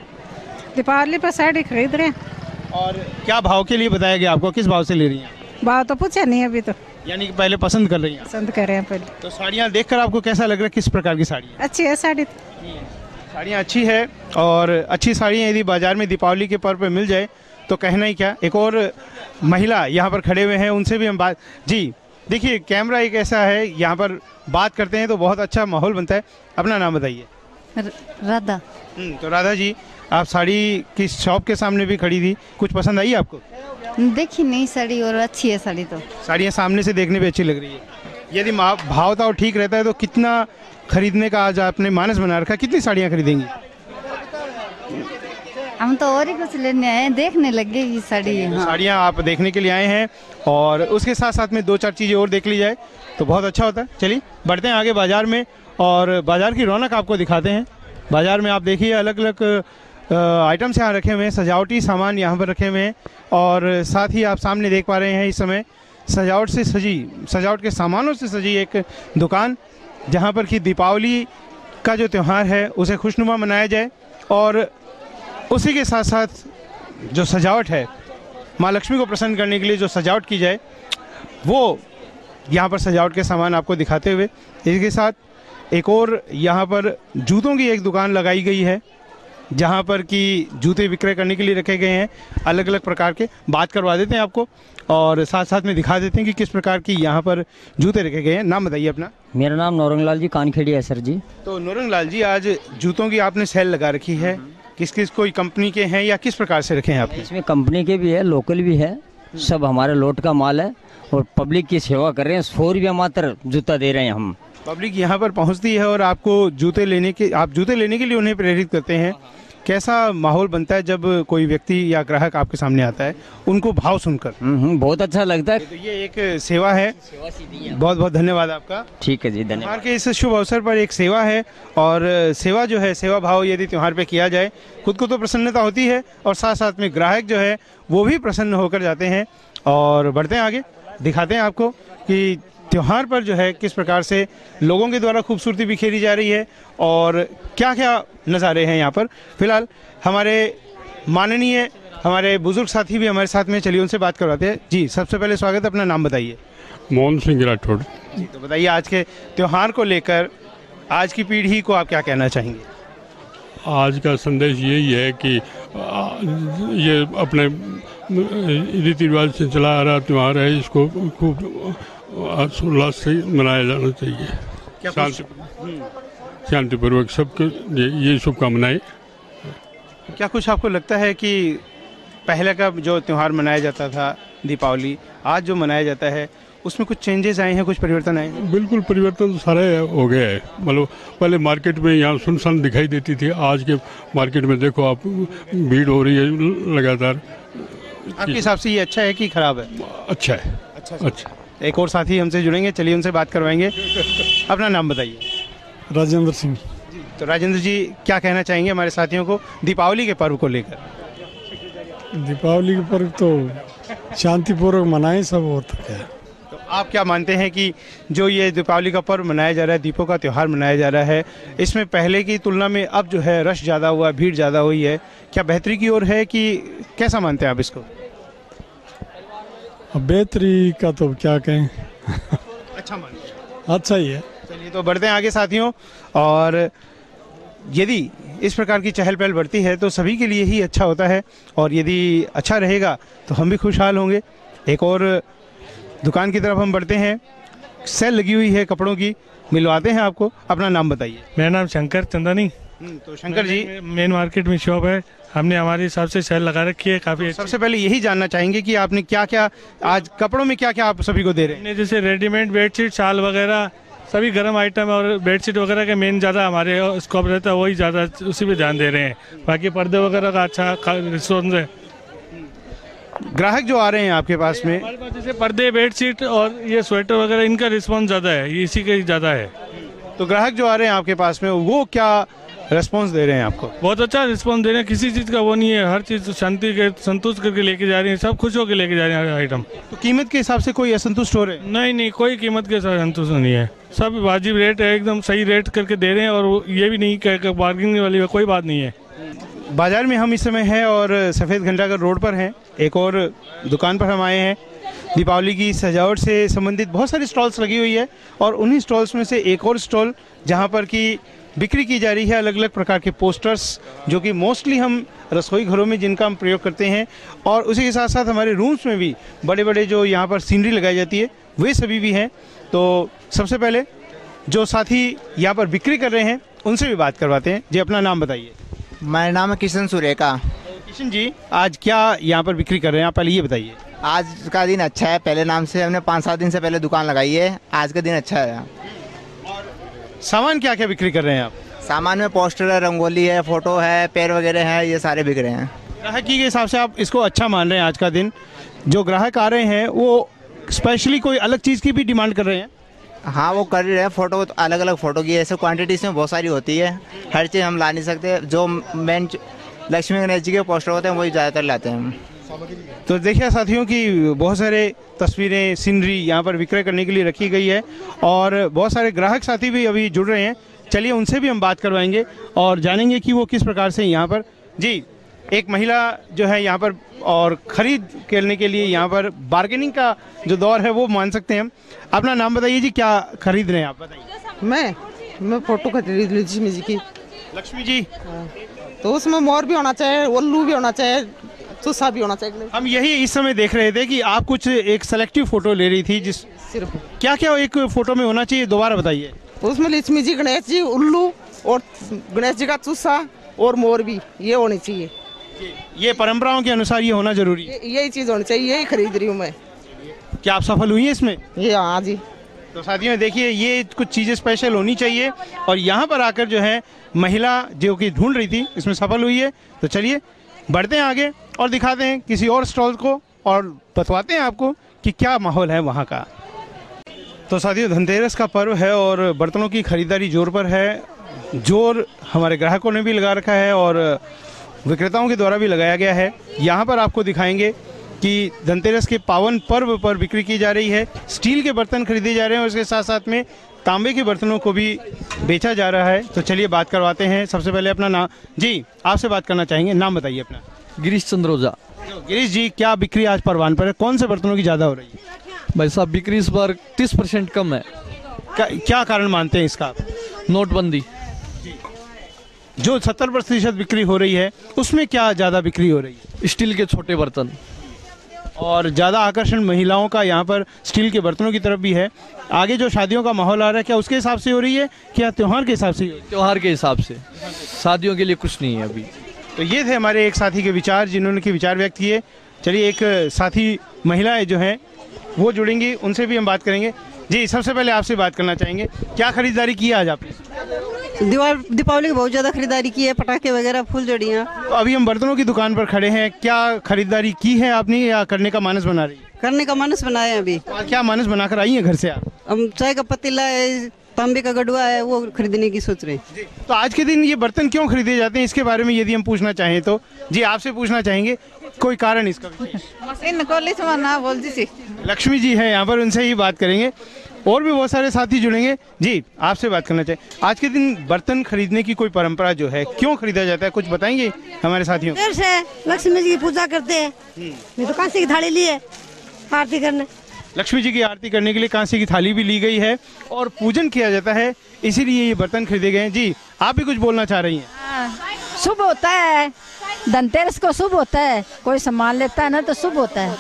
दीपावली पर साड़ी खरीद रहे हैं। और क्या भाव के लिए बताया गया आपको, किस भाव से ले रही हैं? भाव तो पूछा नहीं अभी तो। यानी कि पहले पसंद कर रही हैं? पसंद कर रहे हैं पहले। तो साड़ियाँ देखकर आपको कैसा लग रहा है, किस प्रकार की साड़ी? अच्छी है साड़ी। साड़ियाँ अच्छी है, और अच्छी साड़ियाँ यदि बाजार में दीपावली के पर्व पे मिल जाए तो कहना ही क्या। एक और महिला यहाँ पर खड़े हुए हैं, उनसे भी हम बात। जी देखिए, कैमरा एक ऐसा है, यहाँ पर बात करते हैं तो बहुत अच्छा माहौल बनता है। अपना नाम बताइए। राधा। तो राधा जी, आप साड़ी की शॉप के सामने भी खड़ी थी, कुछ पसंद आई आपको? देखी नहीं साड़ी, और अच्छी है साड़ी। तो साड़ियाँ सामने से देखने में अच्छी लग रही है। यदि भाव ताव ठीक रहता है तो कितना खरीदने का आज आपने मानस बना रखा, कितनी साड़ियाँ खरीदेंगी? हम तो और ही कुछ लेने आए हैं, देखने लगे ये साड़ी। हाँ। साड़ियाँ आप देखने के लिए आए हैं, और उसके साथ साथ में 2-4 चीज़ें और देख ली जाए तो बहुत अच्छा होता है। चलिए बढ़ते हैं आगे बाज़ार में, और बाज़ार की रौनक आपको दिखाते हैं। बाज़ार में आप देखिए अलग अलग आइटम्स यहाँ रखे हुए हैं, सजावटी सामान यहाँ पर रखे हुए हैं, और साथ ही आप सामने देख पा रहे हैं इस समय सजावट के सामानों से सजी एक दुकान, जहाँ पर कि दीपावली का जो त्यौहार है उसे खुशनुमा मनाया जाए, और उसी के साथ साथ जो सजावट है, माँ लक्ष्मी को प्रसन्न करने के लिए जो सजावट की जाए, वो यहाँ पर सजावट के सामान आपको दिखाते हुए, इसके साथ एक और यहाँ पर जूतों की एक दुकान लगाई गई है, जहाँ पर कि जूते विक्रय करने के लिए रखे गए हैं अलग अलग प्रकार के। बात करवा देते हैं आपको, और साथ साथ में दिखा देते हैं कि किस प्रकार की यहाँ पर जूते रखे गए हैं। नाम बताइए अपना। मेरा नाम नौरंग लाल जी, कानखेड़ी है सर जी। तो नौरंग लाल जी, आज जूतों की आपने सेल लगा रखी है, किस कोई कंपनी के हैं या किस प्रकार से रखे हैं आपने? इसमें कंपनी के भी है, लोकल भी है, सब हमारे लोट का माल है, और पब्लिक की सेवा कर रहे हैं। 100 रुपया मात्र जूता दे रहे हैं हम। पब्लिक यहाँ पर पहुँचती है और आपको आप जूते लेने के लिए उन्हें प्रेरित करते हैं। कैसा माहौल बनता है जब कोई व्यक्ति या ग्राहक आपके सामने आता है, उनको भाव सुनकर? बहुत अच्छा लगता है। तो ये एक सेवा है, बहुत बहुत धन्यवाद आपका। ठीक है जी, धन्यवाद। त्यौहार के इस शुभ अवसर पर एक सेवा है, और सेवा जो है, सेवा भाव यदि त्यौहार पे किया जाए, खुद को तो प्रसन्नता होती है, और साथ साथ में ग्राहक जो है वो भी प्रसन्न होकर जाते हैं। और बढ़ते हैं आगे, दिखाते हैं आपको कि त्यौहार पर जो है किस प्रकार से लोगों के द्वारा खूबसूरती बिखेरी जा रही है, और क्या क्या नज़ारे हैं यहाँ पर। फिलहाल हमारे माननीय हमारे बुजुर्ग साथी भी हमारे साथ में, चलिए उनसे बात करवाते हैं। जी सबसे पहले स्वागत, अपना नाम बताइए। मोहन सिंह राठौड़। जी तो बताइए, आज के त्यौहार को लेकर आज की पीढ़ी को आप क्या कहना चाहेंगे? आज का संदेश यही है कि ये अपने रीति रिवाज से चला आ रहा त्यौहार है, इसको खूब हर्षोल्लास से मनाया जाना चाहिए। शांतिपूर्वक सबके ये शुभकामनाएं। क्या कुछ आपको लगता है कि पहले का जो त्यौहार मनाया जाता था दीपावली, आज जो मनाया जाता है, उसमें कुछ चेंजेस आए हैं, कुछ परिवर्तन आए हैं? बिल्कुल परिवर्तन तो सारे हो गया है। मतलब पहले मार्केट में यहाँ सुनसान दिखाई देती थी, आज के मार्केट में देखो आप, भीड़ हो रही है लगातार। आपके हिसाब से ये अच्छा है कि खराब है? अच्छा है। अच्छा। एक और साथी हमसे जुड़ेंगे, चलिए उनसे बात करवाएंगे। अपना नाम बताइए। राजेंद्र सिंह। तो राजेंद्र जी क्या कहना चाहेंगे हमारे साथियों को दीपावली के पर्व को लेकर? दीपावली के पर्व तो शांतिपूर्वक मनाएं सब, और तो क्या। तो आप क्या मानते हैं कि जो ये दीपावली का पर्व मनाया जा रहा है, दीपों का त्यौहार मनाया जा रहा है, इसमें पहले की तुलना में अब जो है रश ज़्यादा हुआ, भीड़ ज़्यादा हुई है, क्या बेहतरी की ओर है कि कैसा मानते हैं आप इसको? अब बेहतरी का तो क्या कहें। अच्छा मानते हैं? अच्छा ही है। चलिए तो बढ़ते हैं आगे साथियों, और यदि इस प्रकार की चहल पहल बढ़ती है तो सभी के लिए ही अच्छा होता है, और यदि अच्छा रहेगा तो हम भी खुशहाल होंगे। एक और दुकान की तरफ हम बढ़ते हैं, सेल लगी हुई है कपड़ों की, मिलवाते हैं आपको। अपना नाम बताइए। मेरा नाम शंकर चंदानी। तो शंकर जी, मेन मार्केट में शॉप है, हमने हमारे हिसाब से सेल लगा रखी है काफ़ी। सबसे पहले यही जानना चाहेंगे कि आपने क्या क्या आज कपड़ों में क्या क्या आप सभी को दे रहे हैं? जैसे रेडीमेड बेडशीट, शाल वगैरह, सभी गर्म आइटम और बेडशीट वगैरह का मेन ज़्यादा हमारे स्कोप रहता है, वही ज़्यादा उसी पे ध्यान दे रहे हैं। बाकी पर्दे वगैरह का अच्छा रिस्पॉन्स है। ग्राहक जो आ रहे हैं आपके पास में, जैसे पर्दे, बेडशीट और ये स्वेटर वगैरह, इनका रिस्पॉन्स ज़्यादा है, ये इसी का ज़्यादा है। तो ग्राहक जो आ रहे हैं आपके पास में वो क्या रिस्पॉन्स दे रहे हैं आपको? बहुत अच्छा रिस्पॉन्स दे रहे हैं, किसी चीज़ का वो नहीं है, हर चीज़ शांति के संतुष्ट करके लेके जा रहे हैं, सब खुश होकर लेके जा रहे हैं आइटम। तो कीमत के हिसाब से कोई असंतुष्ट हो रहे हैं? नहीं, कोई कीमत के साथ संतुष्ट नहीं है, सब वाजिब रेट है, एकदम सही रेट करके दे रहे हैं, और ये भी नहीं कह बार्गेनिंग वाली कोई बात नहीं है। बाजार में हम इस समय हैं और सफ़ेद घंटाघर रोड पर हैं। एक और दुकान पर हम आए हैं। दीपावली की सजावट से संबंधित बहुत सारी स्टॉल्स लगी हुई है, और उन्हीं स्टॉल्स में से एक और स्टॉल जहां पर कि बिक्री की जा रही है अलग अलग प्रकार के पोस्टर्स, जो कि मोस्टली हम रसोई घरों में जिनका हम प्रयोग करते हैं, और उसी के साथ साथ हमारे रूम्स में भी बड़े बड़े जो यहाँ पर सीनरी लगाई जाती है वे सभी भी हैं। तो सबसे पहले जो साथी यहाँ पर बिक्री कर रहे हैं उनसे भी बात करवाते हैं। जी अपना नाम बताइए। मेरा नाम है किशन सुरेखा। किशन जी, आज क्या यहाँ पर बिक्री कर रहे हैं आप पहले ये बताइए। आज का दिन अच्छा है, पहले नाम से हमने 5-7 दिन से पहले दुकान लगाई है, आज का दिन अच्छा है। सामान क्या क्या बिक्री कर रहे हैं आप? सामान में पोस्टर है, रंगोली है, फोटो है, पैर वगैरह है, ये सारे बिक रहे हैं। ग्राहकी के हिसाब से आप इसको अच्छा मान रहे हैं आज का दिन? जो ग्राहक आ रहे हैं वो स्पेशली कोई अलग चीज़ की भी डिमांड कर रहे हैं? हाँ, वो कर रहे हैं, फोटो तो अलग अलग फ़ोटो की ऐसे क्वांटिटीज में बहुत सारी होती है, हर चीज़ हम ला नहीं सकते। जो मेन लक्ष्मी गणेश जी के पोस्टर होते हैं वही ज़्यादातर लाते हैं हम। तो देखिए साथियों कि बहुत सारे तस्वीरें, सीनरी यहाँ पर विक्रय करने के लिए रखी गई है, और बहुत सारे ग्राहक साथी भी अभी जुड़ रहे हैं। चलिए उनसे भी हम बात करवाएंगे और जानेंगे कि वो किस प्रकार से यहाँ पर। जी, एक महिला जो है यहाँ पर और ख़रीद करने के लिए यहाँ पर बार्गेनिंग का जो दौर है वो मान सकते हैं हम। अपना नाम बताइए जी, क्या खरीद रहे हैं आप? बताइए। मैं फोटो खरीद ली लक्ष्मी जी की। लक्ष्मी जी, तो उसमें मोर भी होना चाहिए, उल्लू भी होना चाहिए, चूसा भी होना चाहिए। हम यही इस समय देख रहे थे कि आप कुछ एक सेलेक्टिव फोटो ले रही थी, जिस सिर्फ क्या क्या एक फोटो में होना चाहिए, दोबारा बताइए। उसमें लक्ष्मी जी, गणेश जी, उल्लू और गणेश जी का चूसा और मोर भी ये होनी चाहिए। ये परंपराओं के अनुसार ये होना जरूरी है, यही चीज़ होनी चाहिए, यही खरीद रही हूँ मैं। क्या आप सफल हुई हैं इसमें? ये हाँ जी। तो साथियों देखिए, ये कुछ चीज़ें स्पेशल होनी चाहिए, और यहाँ पर आकर जो है महिला जो कि ढूंढ रही थी इसमें सफल हुई है। तो चलिए बढ़ते हैं आगे और दिखाते हैं किसी और स्टॉल को, और बतवाते हैं आपको कि क्या माहौल है वहाँ का। तो साथियों, धनतेरस का पर्व है और बर्तनों की खरीदारी जोर पर है। जोर हमारे ग्राहकों ने भी लगा रखा है और विक्रेताओं के द्वारा भी लगाया गया है। यहाँ पर आपको दिखाएंगे कि धनतेरस के पावन पर्व पर बिक्री की जा रही है। स्टील के बर्तन खरीदे जा रहे हैं और उसके साथ साथ में तांबे के बर्तनों को भी बेचा जा रहा है। तो चलिए बात करवाते हैं। सबसे पहले अपना नाम। जी, आपसे बात करना चाहेंगे, नाम बताइए अपना। गिरीश चंद्रोजा। गिरीश जी, क्या बिक्री आज परवान पर है? कौन से बर्तनों की ज़्यादा हो रही है? भाई साहब, बिक्री इस बार 30% कम है। क्या कारण मानते हैं इसका? नोटबंदी। जो 70% बिक्री हो रही है उसमें क्या ज़्यादा बिक्री हो रही है? स्टील के छोटे बर्तन, और ज़्यादा आकर्षण महिलाओं का यहाँ पर स्टील के बर्तनों की तरफ भी है। आगे जो शादियों का माहौल आ रहा है, क्या उसके हिसाब से हो रही है, क्या त्यौहार के हिसाब से? त्यौहार के हिसाब से, शादियों के लिए कुछ नहीं है अभी। तो ये थे हमारे एक साथी के विचार, जिन्होंने के विचार व्यक्त किए। चलिए एक साथी महिलाएं जो हैं वो जुड़ेंगी, उनसे भी हम बात करेंगे। जी, सबसे पहले आपसे बात करना चाहेंगे, क्या खरीदारी की आज आपने? दीपावली की बहुत ज़्यादा खरीदारी की है, पटाखे वगैरह, फुलझड़ियाँ। तो अभी हम बर्तनों की दुकान पर खड़े हैं, क्या खरीदारी की है आपने या करने का मानस बना रही है? करने का मानस बनाए हैं अभी। क्या मानस बनाकर आई हैं घर से आप? हम चाय का पतीला है, तांबे का गडुआ है, वो खरीदने की सोच रहे हैं। तो आज के दिन ये बर्तन क्यों खरीदे जाते हैं, इसके बारे में यदि हम पूछना चाहें तो जी आपसे पूछना चाहेंगे, कोई कारण इसका विशेष? मशीन कॉलेज में ना बोल दी। लक्ष्मी जी है यहाँ पर, उनसे ही बात करेंगे। और भी बहुत सारे साथी जुड़ेंगे। जी आपसे बात करना चाहिए, आज के दिन बर्तन खरीदने की कोई परंपरा जो है, क्यों खरीदा जाता है, कुछ बताएंगे हमारे साथियों? लक्ष्मी जी की पूजा करते हैं, मैं तो कांसे की थाली ली है आरती करने। लक्ष्मी जी की आरती करने के लिए कांसे की थाली भी ली गई है और पूजन किया जाता है, इसीलिए ये बर्तन खरीदे गए हैं। जी आप भी कुछ बोलना चाह रही हैं? शुभ होता है, धनतेरस को शुभ होता है, कोई सामान लेता है ना तो शुभ होता है।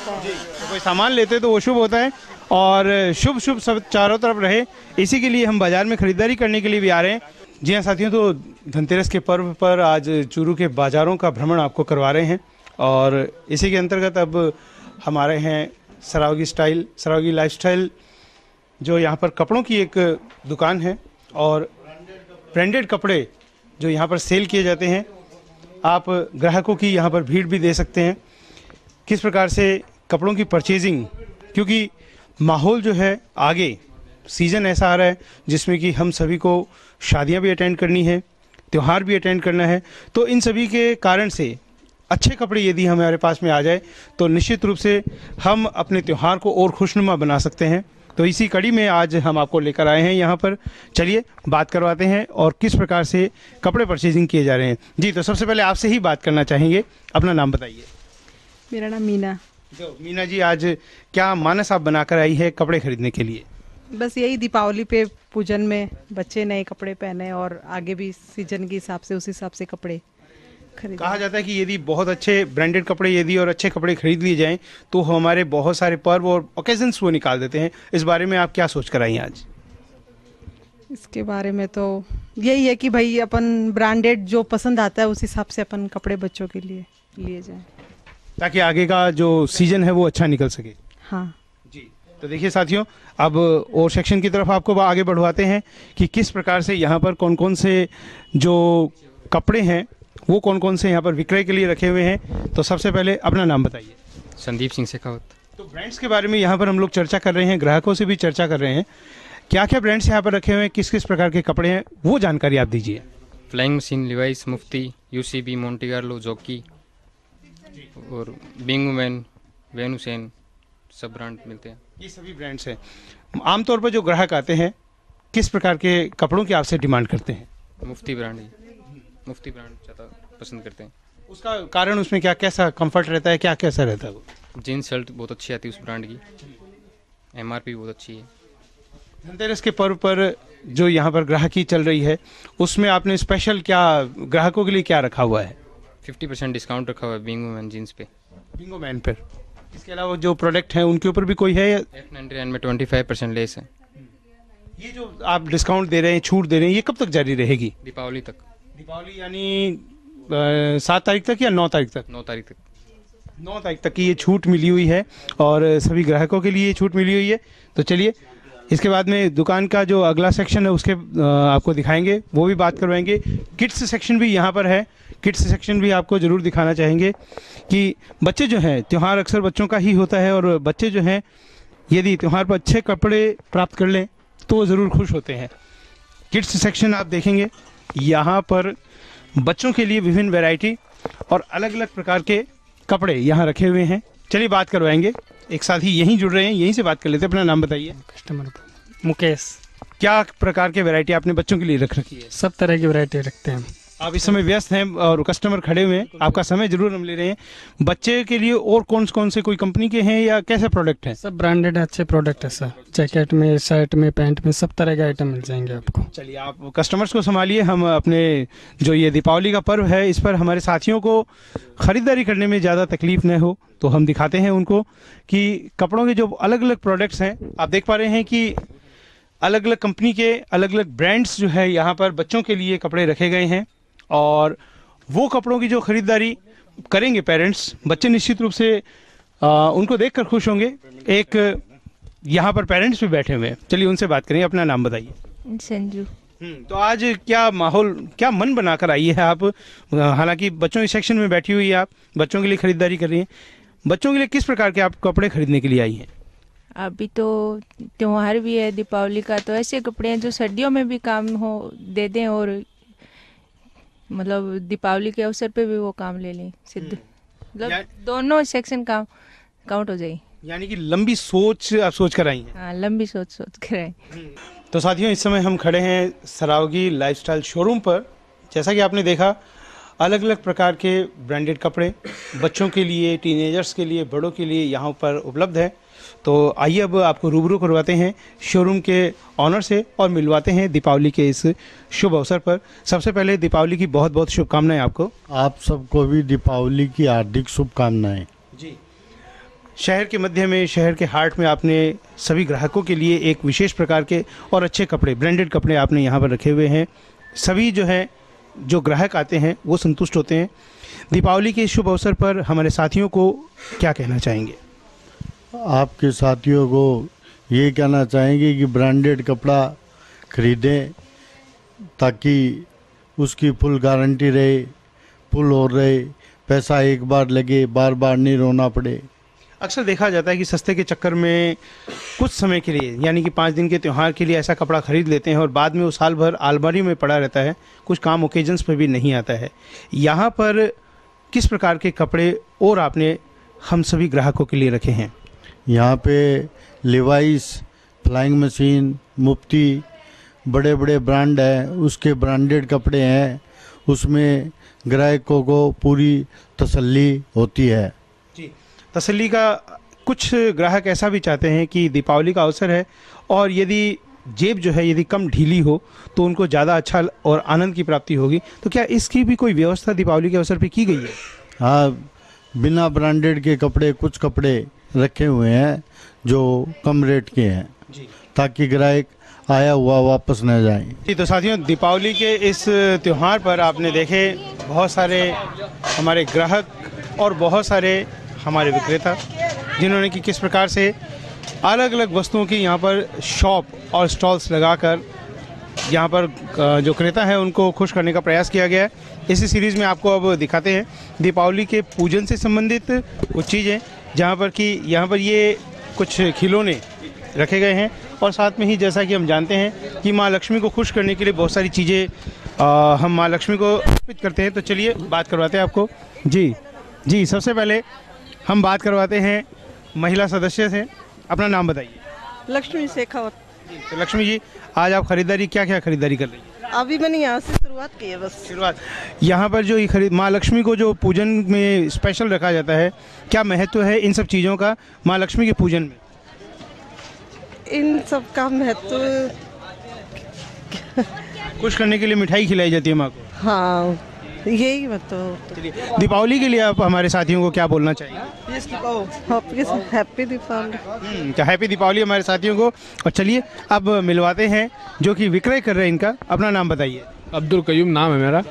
कोई सामान लेते तो वो शुभ होता है और शुभ शुभ सब चारों तरफ रहे, इसी के लिए हम बाजार में खरीदारी करने के लिए भी आ रहे हैं। जी हाँ साथियों, तो धनतेरस के पर्व पर आज चूरू के बाज़ारों का भ्रमण आपको करवा रहे हैं और इसी के अंतर्गत अब हमारे हैं सरावगी लाइफस्टाइल, जो यहाँ पर कपड़ों की एक दुकान है और ब्रांडेड कपड़े जो यहाँ पर सेल किए जाते हैं। आप ग्राहकों की यहाँ पर भीड़ भी दे सकते हैं, किस प्रकार से कपड़ों की परचेजिंग, क्योंकि माहौल जो है आगे सीज़न ऐसा आ रहा है जिसमें कि हम सभी को शादियां भी अटेंड करनी है, त्यौहार भी अटेंड करना है, तो इन सभी के कारण से अच्छे कपड़े यदि हमारे पास में आ जाए तो निश्चित रूप से हम अपने त्यौहार को और खुशनुमा बना सकते हैं। तो इसी कड़ी में आज हम आपको लेकर आए हैं यहाँ पर। चलिए बात करवाते हैं और किस प्रकार से कपड़े परचेजिंग किए जा रहे हैं। जी तो सबसे पहले आपसे ही बात करना चाहेंगे, अपना नाम बताइए। मेरा नाम मीना। तो मीना जी, आज क्या मानस आप बनाकर आई है कपड़े खरीदने के लिए? बस यही दीपावली पे पूजन में बच्चे नए कपड़े पहने और आगे भी सीजन के हिसाब से उस हिसाब से कपड़े खरीदे। कहा जाता है कि यदि बहुत अच्छे ब्रांडेड कपड़े यदि और अच्छे कपड़े खरीद लिए जाएं तो हमारे बहुत सारे पर्व और ओकेजन्स वो निकाल देते हैं। इस बारे में आप क्या सोच कर आई आज? इसके बारे में तो यही है कि भाई अपन ब्रांडेड जो पसंद आता है उस हिसाब से अपन कपड़े बच्चों के लिए लिए जाएं, ताकि आगे का जो सीजन है वो अच्छा निकल सके। हाँ जी, तो देखिए साथियों, अब और सेक्शन की तरफ आपको आगे बढ़वाते हैं कि किस प्रकार से यहाँ पर कौन कौन से जो कपड़े हैं वो कौन कौन से यहाँ पर विक्रय के लिए रखे हुए हैं। तो सबसे पहले अपना नाम बताइए। संदीप सिंह शेखावत। तो ब्रांड्स के बारे में यहाँ पर हम लोग चर्चा कर रहे हैं, ग्राहकों से भी चर्चा कर रहे हैं, क्या क्या ब्रांड्स यहाँ पर रखे हुए हैं, किस किस प्रकार के कपड़े हैं, वो जानकारी आप दीजिए। फ्लाइंग मशीन, लिवाइस, मुफ्ती, यूसीबी, मोंटीगार्लो, जॉकी और बिंगमैन, वेनुसेन, सब ब्रांड मिलते हैं। ये सभी ब्रांड्स हैं। आमतौर पर जो ग्राहक आते हैं किस प्रकार के कपड़ों की आपसे डिमांड करते हैं? मुफ्ती ब्रांड मुफ्ती ब्रांड ज़्यादा पसंद करते हैं। उसका कारण उसमें क्या कैसा कंफर्ट रहता है, क्या कैसा रहता है? वो जीन्स शर्ट बहुत अच्छी आती है उस ब्रांड की, एमआरपी बहुत अच्छी है। धनतेरस के पर्व पर जो यहाँ पर ग्राहकी चल रही है उसमें आपने स्पेशल क्या ग्राहकों के लिए क्या रखा हुआ है? 50% डिस्काउंट रखा हुआ है बिंगो मैन जीन्स पे। बिंगो मैन पर, इसके अलावा जो प्रोडक्ट हैं उनके ऊपर भी कोई है? F99 में 25% लेस है। ये जो आप डिस्काउंट दे रहे हैं, छूट दे रहे हैं, ये कब तक जारी रहेगी? दीपावली तक। दीपावली यानी 7 तारीख तक या 9 तारीख तक? 9 तारीख तक। 9 तारीख तक की ये छूट मिली हुई है और सभी ग्राहकों के लिए ये छूट मिली हुई है। तो चलिए इसके बाद में दुकान का जो अगला सेक्शन है उसके आपको दिखाएंगे, वो भी बात करवाएंगे। किड्स सेक्शन भी यहाँ पर है, किड्स सेक्शन भी आपको ज़रूर दिखाना चाहेंगे कि बच्चे जो हैं, त्यौहार अक्सर बच्चों का ही होता है और बच्चे जो हैं यदि त्यौहार पर अच्छे कपड़े प्राप्त कर लें तो वो ज़रूर खुश होते हैं। किड्स सेक्शन आप देखेंगे, यहाँ पर बच्चों के लिए विभिन्न वैरायटी और अलग अलग प्रकार के कपड़े यहाँ रखे हुए हैं। चलिए बात करवाएंगे, एक साथी यहीं जुड़ रहे हैं, यहीं से बात कर लेते हैं। अपना नाम बताइए। कस्टमर मुकेश। क्या प्रकार के वैरायटी आपने बच्चों के लिए रख रखी है? सब तरह की वैरायटी रखते हैं। आप इस समय व्यस्त हैं और कस्टमर खड़े हुए हैं, आपका समय जरूर हम ले रहे हैं। बच्चे के लिए और कौन से कोई कंपनी के हैं या कैसे प्रोडक्ट हैं? सब ब्रांडेड अच्छे प्रोडक्ट है सर, जैकेट में, शर्ट में, पैंट में, सब तरह के आइटम मिल जाएंगे आपको। चलिए आप कस्टमर्स को संभालिए, हम अपने जो ये दीपावली का पर्व है इस पर हमारे साथियों को ख़रीदारी करने में ज़्यादा तकलीफ न हो, तो हम दिखाते हैं उनको कि कपड़ों के जो अलग अलग प्रोडक्ट्स हैं। आप देख पा रहे हैं कि अलग अलग कंपनी के अलग अलग ब्रांड्स जो है यहाँ पर बच्चों के लिए कपड़े रखे गए हैं और वो कपड़ों की जो ख़रीदारी करेंगे पेरेंट्स, बच्चे निश्चित रूप से उनको देखकर खुश होंगे। एक यहाँ पर पेरेंट्स भी बैठे हुए हैं, चलिए उनसे बात करेंगे। अपना नाम बताइए। संजू। तो आज क्या माहौल, क्या मन बनाकर आई है आप? हालांकि बच्चों के सेक्शन में बैठी हुई है, आप बच्चों के लिए ख़रीदारी कर रही हैं, बच्चों के लिए किस प्रकार के आप कपड़े खरीदने के लिए आई हैं? अभी तो त्योहार भी है दीपावली का, तो ऐसे कपड़े हैं जो सर्दियों में भी काम हो दे दें और मतलब दीपावली के अवसर पे भी वो काम ले लें, सिद्ध मतलब दोनों सेक्शन काम काउंट हो जाए। यानी कि लंबी सोच आप सोच कर आई हैं। हाँ, लंबी सोच कर आई। तो साथियों, इस समय हम खड़े हैं सरावगी लाइफस्टाइल शोरूम पर। जैसा कि आपने देखा, अलग अलग प्रकार के ब्रांडेड कपड़े बच्चों के लिए, टीनेजर्स के लिए, बड़ों के लिए यहाँ पर उपलब्ध है। तो आइए अब आपको रूबरू करवाते हैं शोरूम के ऑनर से और मिलवाते हैं दीपावली के इस शुभ अवसर पर। सबसे पहले दीपावली की बहुत बहुत शुभकामनाएं आपको। आप सबको भी दीपावली की हार्दिक शुभकामनाएं। जी, शहर के मध्य में, शहर के हार्ट में आपने सभी ग्राहकों के लिए एक विशेष प्रकार के और अच्छे कपड़े, ब्रांडेड कपड़े आपने यहाँ पर रखे हुए हैं। सभी जो है, जो ग्राहक आते हैं वो संतुष्ट होते हैं। दीपावली के इस शुभ अवसर पर हमारे साथियों को क्या कहना चाहेंगे? आपके साथियों को ये कहना चाहेंगे कि ब्रांडेड कपड़ा खरीदें ताकि उसकी फुल गारंटी रहे, फुल और रहे, पैसा एक बार लगे, बार बार नहीं रोना पड़े। अक्सर देखा जाता है कि सस्ते के चक्कर में कुछ समय के लिए, यानी कि 5 दिन के त्यौहार के लिए ऐसा कपड़ा खरीद लेते हैं और बाद में वो साल भर अलमारी में पड़ा रहता है, कुछ काम ओकेजन्स पर भी नहीं आता है। यहाँ पर किस प्रकार के कपड़े और आपने हम सभी ग्राहकों के लिए रखे हैं? यहाँ पे लिवाइस, फ्लाइंग मशीन, मुफ्ती, बड़े बड़े ब्रांड हैं, उसके ब्रांडेड कपड़े हैं। उसमें ग्राहकों को पूरी तसल्ली होती है। जी, तसल्ली का कुछ ग्राहक ऐसा भी चाहते हैं कि दीपावली का अवसर है और यदि जेब जो है यदि कम ढीली हो तो उनको ज़्यादा अच्छा और आनंद की प्राप्ति होगी। तो क्या इसकी भी कोई व्यवस्था दीपावली के अवसर पर की गई है? हाँ, बिना ब्रांडेड के कपड़े, कुछ कपड़े रखे हुए हैं जो कम रेट के हैं ताकि ग्राहक आया हुआ वापस न जाए। जी, तो साथियों, दीपावली के इस त्यौहार पर आपने देखे बहुत सारे हमारे ग्राहक और बहुत सारे हमारे विक्रेता, जिन्होंने कि किस प्रकार से अलग अलग वस्तुओं की यहाँ पर शॉप और स्टॉल्स लगाकर यहाँ पर जो क्रेता है उनको खुश करने का प्रयास किया गया है। इसी सीरीज़ में आपको अब दिखाते हैं दीपावली के पूजन से संबंधित कुछ चीज़ें, जहाँ पर कि यहाँ पर ये कुछ खिलौने रखे गए हैं और साथ में ही जैसा कि हम जानते हैं कि माँ लक्ष्मी को खुश करने के लिए बहुत सारी चीज़ें हम माँ लक्ष्मी को अर्पित करते हैं। तो चलिए बात करवाते हैं आपको। जी, सबसे पहले हम बात करवाते हैं महिला सदस्य से। अपना नाम बताइए। लक्ष्मी शेखावत। तो लक्ष्मी जी, आज आप खरीदारी क्या क्या खरीदारी कर रही हैं? अभी मैंने यहाँ से शुरुआत की है, बस शुरुआत। यहाँ पर जो ये माँ लक्ष्मी को जो पूजन में स्पेशल रखा जाता है, क्या महत्व है इन सब चीज़ों का माँ लक्ष्मी के पूजन में? इन सब का महत्व खुश करने के लिए मिठाई खिलाई जाती है माँ को। हाँ, यही मतलब। दीपावली के लिए आप हमारे साथियों को क्या बोलना चाहिए? हैप्पी दीपावली। क्या हैप्पी दीपावली हमारे साथियों को। और चलिए अब मिलवाते हैं जो कि विक्रय कर रहे हैं इनका। अपना नाम बताइए। अब्दुल कयूम नाम है मेरा।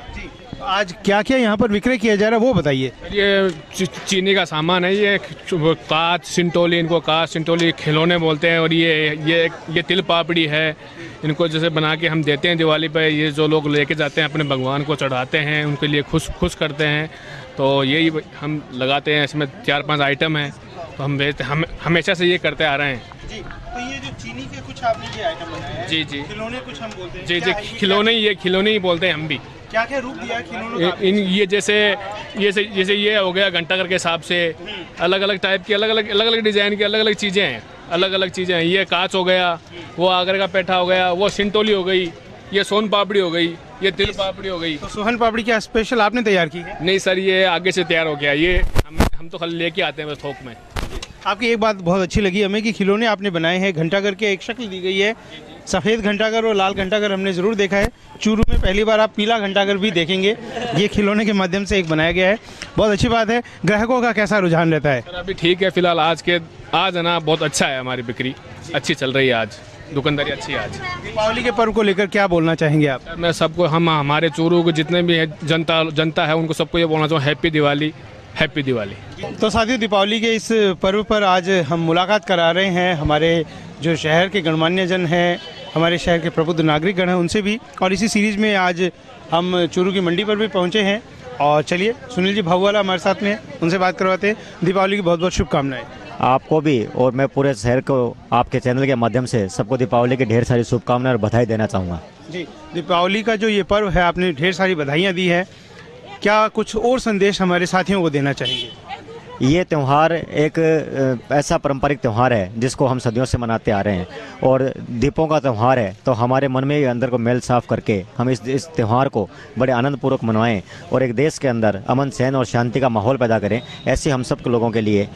आज क्या क्या यहाँ पर विक्रय किया जा रहा है वो बताइए। ये चीनी का सामान है, ये कांच सिंटोली, इनको कांच सिंटोली खिलौने बोलते हैं। और ये तिल पापड़ी है, इनको जैसे बना के हम देते हैं दिवाली पे। ये जो लोग लेके जाते हैं अपने भगवान को चढ़ाते हैं, उनके लिए खुश करते हैं। तो यही हम लगाते हैं। इसमें 4-5 आइटम हैं, तो हम हमेशा से ये करते आ रहे हैं। जी, तो ये जो चीनी के कुछ आपने ये आइटम बनाए हैं, जी खिलौने कुछ हम बोलते हैं। जी, खिलौने ही बोलते हैं हम भी। क्या क्या रूप दिया है खिलौनों का? ये जैसे ये हो गया घंटाघर के हिसाब से, अलग अलग टाइप की, अलग अलग डिजाइन की अलग अलग चीज़ें हैं। ये कांच हो गया, वो आगरा का पेठा हो गया, वो सिंटोली हो गई, ये सोन पापड़ी हो गई, ये तिल पापड़ी हो गई। तो सोहन पापड़ी क्या स्पेशल आपने तैयार की है? नहीं सर, ये आगे से तैयार हो गया। ये हम तो खाली लेके आते हैं बस थोक में। आपकी एक बात बहुत अच्छी लगी हमें कि खिलौने आपने बनाए हैं, घंटाघर के एक शक्ल दी गई है। सफ़ेद घंटाघर और लाल घंटाघर हमने ज़रूर देखा है। चूरू में पहली बार आप पीला घंटाघर भी देखेंगे। ये खिलौने के माध्यम से एक बनाया गया है। बहुत अच्छी बात है। ग्राहकों का कैसा रुझान रहता है? सर अभी ठीक है फिलहाल। आज है ना, बहुत अच्छा है, हमारी बिक्री अच्छी चल रही है, आज दुकानदारी अच्छी है। आज दीपावली के पर्व को लेकर क्या बोलना चाहेंगे आप? मैं सबको, हमारे चूरू को जितने भी जनता है, उनको सबको ये बोलना चाहूँ, हैप्पी दिवाली, हैप्पी दिवाली। तो साथियों, दीपावली के इस पर्व पर आज हम मुलाकात करा रहे हैं हमारे जो शहर के गणमान्य जन हैं, हमारे शहर के प्रबुद्ध नागरिक गण हैं, उनसे भी। और इसी सीरीज़ में आज हम चूरू की मंडी पर भी पहुंचे हैं और चलिए सुनील जी भाऊवाला हमारे साथ में, उनसे बात करवाते हैं। दीपावली की बहुत बहुत शुभकामनाएं। आपको भी, और मैं पूरे शहर को आपके चैनल के माध्यम से सबको दीपावली की ढेर सारी शुभकामनाएं और बधाई देना चाहूँगा। जी, दीपावली का जो ये पर्व है, आपने ढेर सारी बधाइयाँ दी है, क्या कुछ और संदेश हमारे साथियों को देना चाहेंगे? ये त्यौहार एक ऐसा पारंपरिक त्यौहार है जिसको हम सदियों से मनाते आ रहे हैं, और दीपों का त्यौहार है, तो हमारे मन में अंदर को मेल साफ करके हम इस त्यौहार को बड़े आनंदपूर्वक मनवाएं और एक देश के अंदर अमन चैन और शांति का माहौल पैदा करें। ऐसे हम सब के लोगों के लिए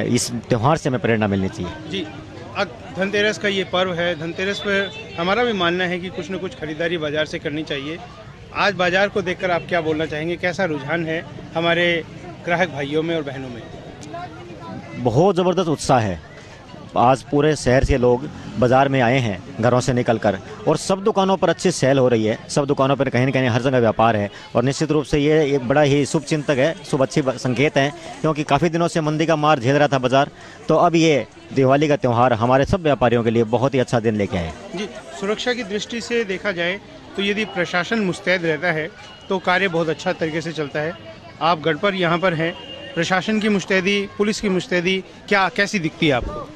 इस त्यौहार से हमें प्रेरणा मिलनी चाहिए। जी, अब धनतेरस का ये पर्व है, धनतेरस पर हमारा भी मानना है कि कुछ न कुछ खरीदारी बाज़ार से करनी चाहिए। आज बाज़ार को देखकर आप क्या बोलना चाहेंगे? कैसा रुझान है हमारे ग्राहक भाइयों में और बहनों में? बहुत ज़बरदस्त उत्साह है। आज पूरे शहर से लोग बाज़ार में आए हैं घरों से निकलकर, और सब दुकानों पर अच्छी सेल हो रही है। सब दुकानों पर कहीं न कहीं हर जगह व्यापार है, और निश्चित रूप से ये एक बड़ा ही शुभ चिंतक है, शुभ अच्छी संकेत है, क्योंकि काफ़ी दिनों से मंदी का मार झेल रहा था बाज़ार। तो अब ये दिवाली का त्यौहार हमारे सब व्यापारियों के लिए बहुत ही अच्छा दिन लेके आए। जी, सुरक्षा की दृष्टि से देखा जाए तो यदि प्रशासन मुस्तैद रहता है तो कार्य बहुत अच्छा तरीके से चलता है। आप गढ़ पर यहाँ पर हैं, प्रशासन की मुस्तैदी, पुलिस की मुस्तैदी क्या कैसी दिखती है आपको?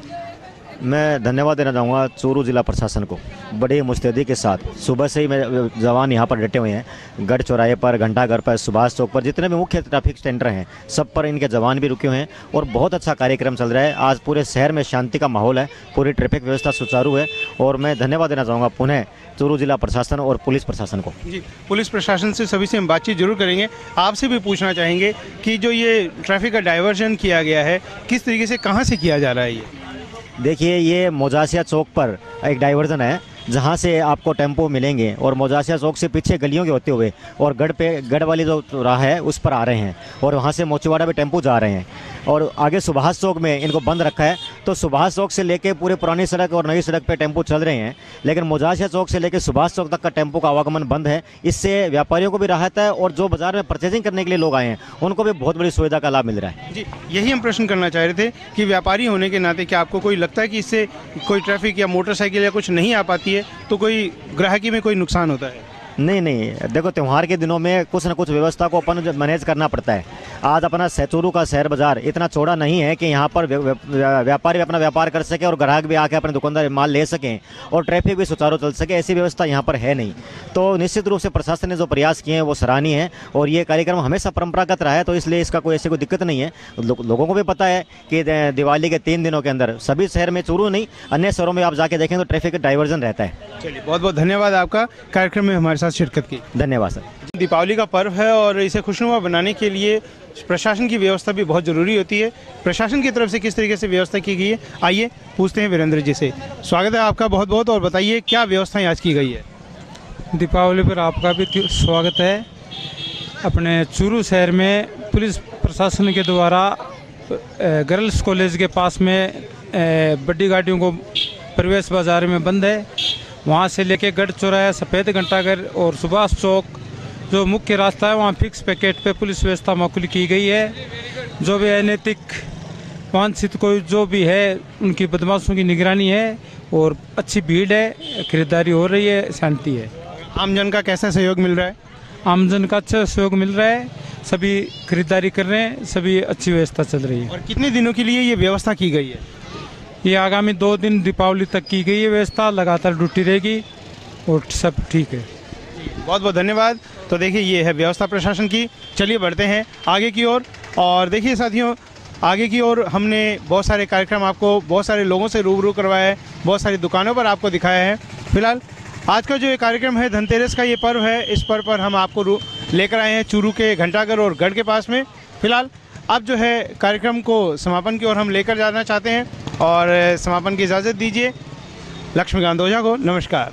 मैं धन्यवाद देना चाहूँगा चूरू जिला प्रशासन को। बड़ी मुस्तैदी के साथ सुबह से ही मैं जवान यहाँ पर डटे हुए हैं। गढ़ चौराहे पर, घंटाघर पर, सुभाष चौक पर, जितने भी मुख्य ट्रैफिक सेंटर हैं सब पर इनके जवान भी रुके हुए हैं, और बहुत अच्छा कार्यक्रम चल रहा है। आज पूरे शहर में शांति का माहौल है, पूरी ट्रैफिक व्यवस्था सुचारू है, और मैं धन्यवाद देना चाहूँगा पुनः चूरू जिला प्रशासन और पुलिस प्रशासन को। जी, पुलिस प्रशासन से सभी से हम बातचीत जरूर करेंगे। आपसे भी पूछना चाहेंगे कि जो ये ट्रैफिक का डाइवर्जन किया गया है, किस तरीके से, कहाँ से किया जा रहा है? ये देखिए, ये मोजासिया चौक पर एक डाइवर्जन है जहाँ से आपको टेम्पो मिलेंगे, और मोजासिया चौक से पीछे गलियों के होते हुए और गढ़ वाली जो राह है उस पर आ रहे हैं, और वहाँ से मोचीवाड़ा भी टेम्पो जा रहे हैं, और आगे सुभाष चौक में इनको बंद रखा है। तो सुभाष चौक से लेके पूरे पुरानी सड़क और नई सड़क पे टेम्पो चल रहे हैं, लेकिन मोजासिया चौक से लेके सुभाष चौक तक का टेम्पो का आवागमन बंद है। इससे व्यापारियों को भी राहत है, और जो बाजार में परचेजिंग करने के लिए लोग आए हैं उनको भी बहुत बड़ी सुविधा का लाभ मिल रहा है। जी, यही हम प्रश्न करना चाह रहे थे कि व्यापारी होने के नाते क्या आपको कोई लगता है कि इससे कोई ट्रैफिक या मोटरसाइकिल या कुछ नहीं आ पाती है, तो कोई ग्राहकी में कोई नुकसान होता है? नहीं, देखो, त्यौहार के दिनों में कुछ न कुछ व्यवस्था को अपन मैनेज करना पड़ता है। आज अपना चूरू का शहर बाजार इतना चौड़ा नहीं है कि यहाँ पर व्यापारी अपना व्यापार कर सके और ग्राहक भी आके अपने दुकानदार माल ले सकें और ट्रैफिक भी सुचारू चल सके। ऐसी व्यवस्था यहाँ पर है नहीं। तो निश्चित रूप से प्रशासन ने जो प्रयास किए हैं वो सराहनीय है, और ये कार्यक्रम हमेशा परंपरागत रहा है, तो इसलिए इसका कोई ऐसी कोई दिक्कत नहीं है। लोगों को भी पता है कि दिवाली के 3 दिनों के अंदर सभी शहर में, चूरू नहीं अन्य शहरों में आप जाके देखें तो ट्रैफिक डाइवर्जन रहता है। चलिए, बहुत बहुत धन्यवाद आपका कार्यक्रम में हमारे साथ शिरकत की। धन्यवाद सर। दीपावली का पर्व है और इसे खुशनुमा बनाने के लिए प्रशासन की व्यवस्था भी बहुत ज़रूरी होती है। प्रशासन की तरफ से किस तरीके से व्यवस्था की गई है, आइए पूछते हैं वीरेंद्र जी से। स्वागत है आपका बहुत बहुत, और बताइए क्या व्यवस्थाएं आज की गई है? दीपावली पर आपका भी स्वागत है। अपने चूरू शहर में पुलिस प्रशासन के द्वारा गर्ल्स कॉलेज के पास में बड़ी गाड़ियों को प्रवेश बाजार में बंद है। वहाँ से लेके गढ़ चौराहा, सफ़ेद घंटाघर और सुभाष चौक जो मुख्य रास्ता है, वहाँ फिक्स पैकेट पे पुलिस व्यवस्था माकूल की गई है। जो भी अनैतिक वांछित कोई जो भी है उनकी बदमाशों की निगरानी है, और अच्छी भीड़ है, खरीदारी हो रही है, शांति है। आमजन का कैसा सहयोग मिल रहा है? आमजन का अच्छा सहयोग मिल रहा है, सभी खरीदारी कर रहे हैं, सभी अच्छी व्यवस्था चल रही है। और कितने दिनों के लिए ये व्यवस्था की गई है? ये आगामी 2 दिन दीपावली तक की गई है व्यवस्था, लगातार ड्यूटी रहेगी और सब ठीक है। बहुत बहुत धन्यवाद। तो देखिए, ये है व्यवस्था प्रशासन की। चलिए बढ़ते हैं आगे की ओर, और देखिए साथियों, आगे की ओर हमने बहुत सारे कार्यक्रम आपको, बहुत सारे लोगों से रूबरू करवाया है, बहुत सारी दुकानों पर आपको दिखाया है। फिलहाल आज का जो ये कार्यक्रम है, धनतेरस का ये पर्व है, इस पर्व पर हम आपको लेकर आए हैं चूरू के घंटाघर और गढ़ के पास में। फिलहाल अब जो है कार्यक्रम को समापन की ओर हम लेकर जाना चाहते हैं, और समापन की इजाज़त दीजिए लक्ष्मीकांत ओझा को। नमस्कार।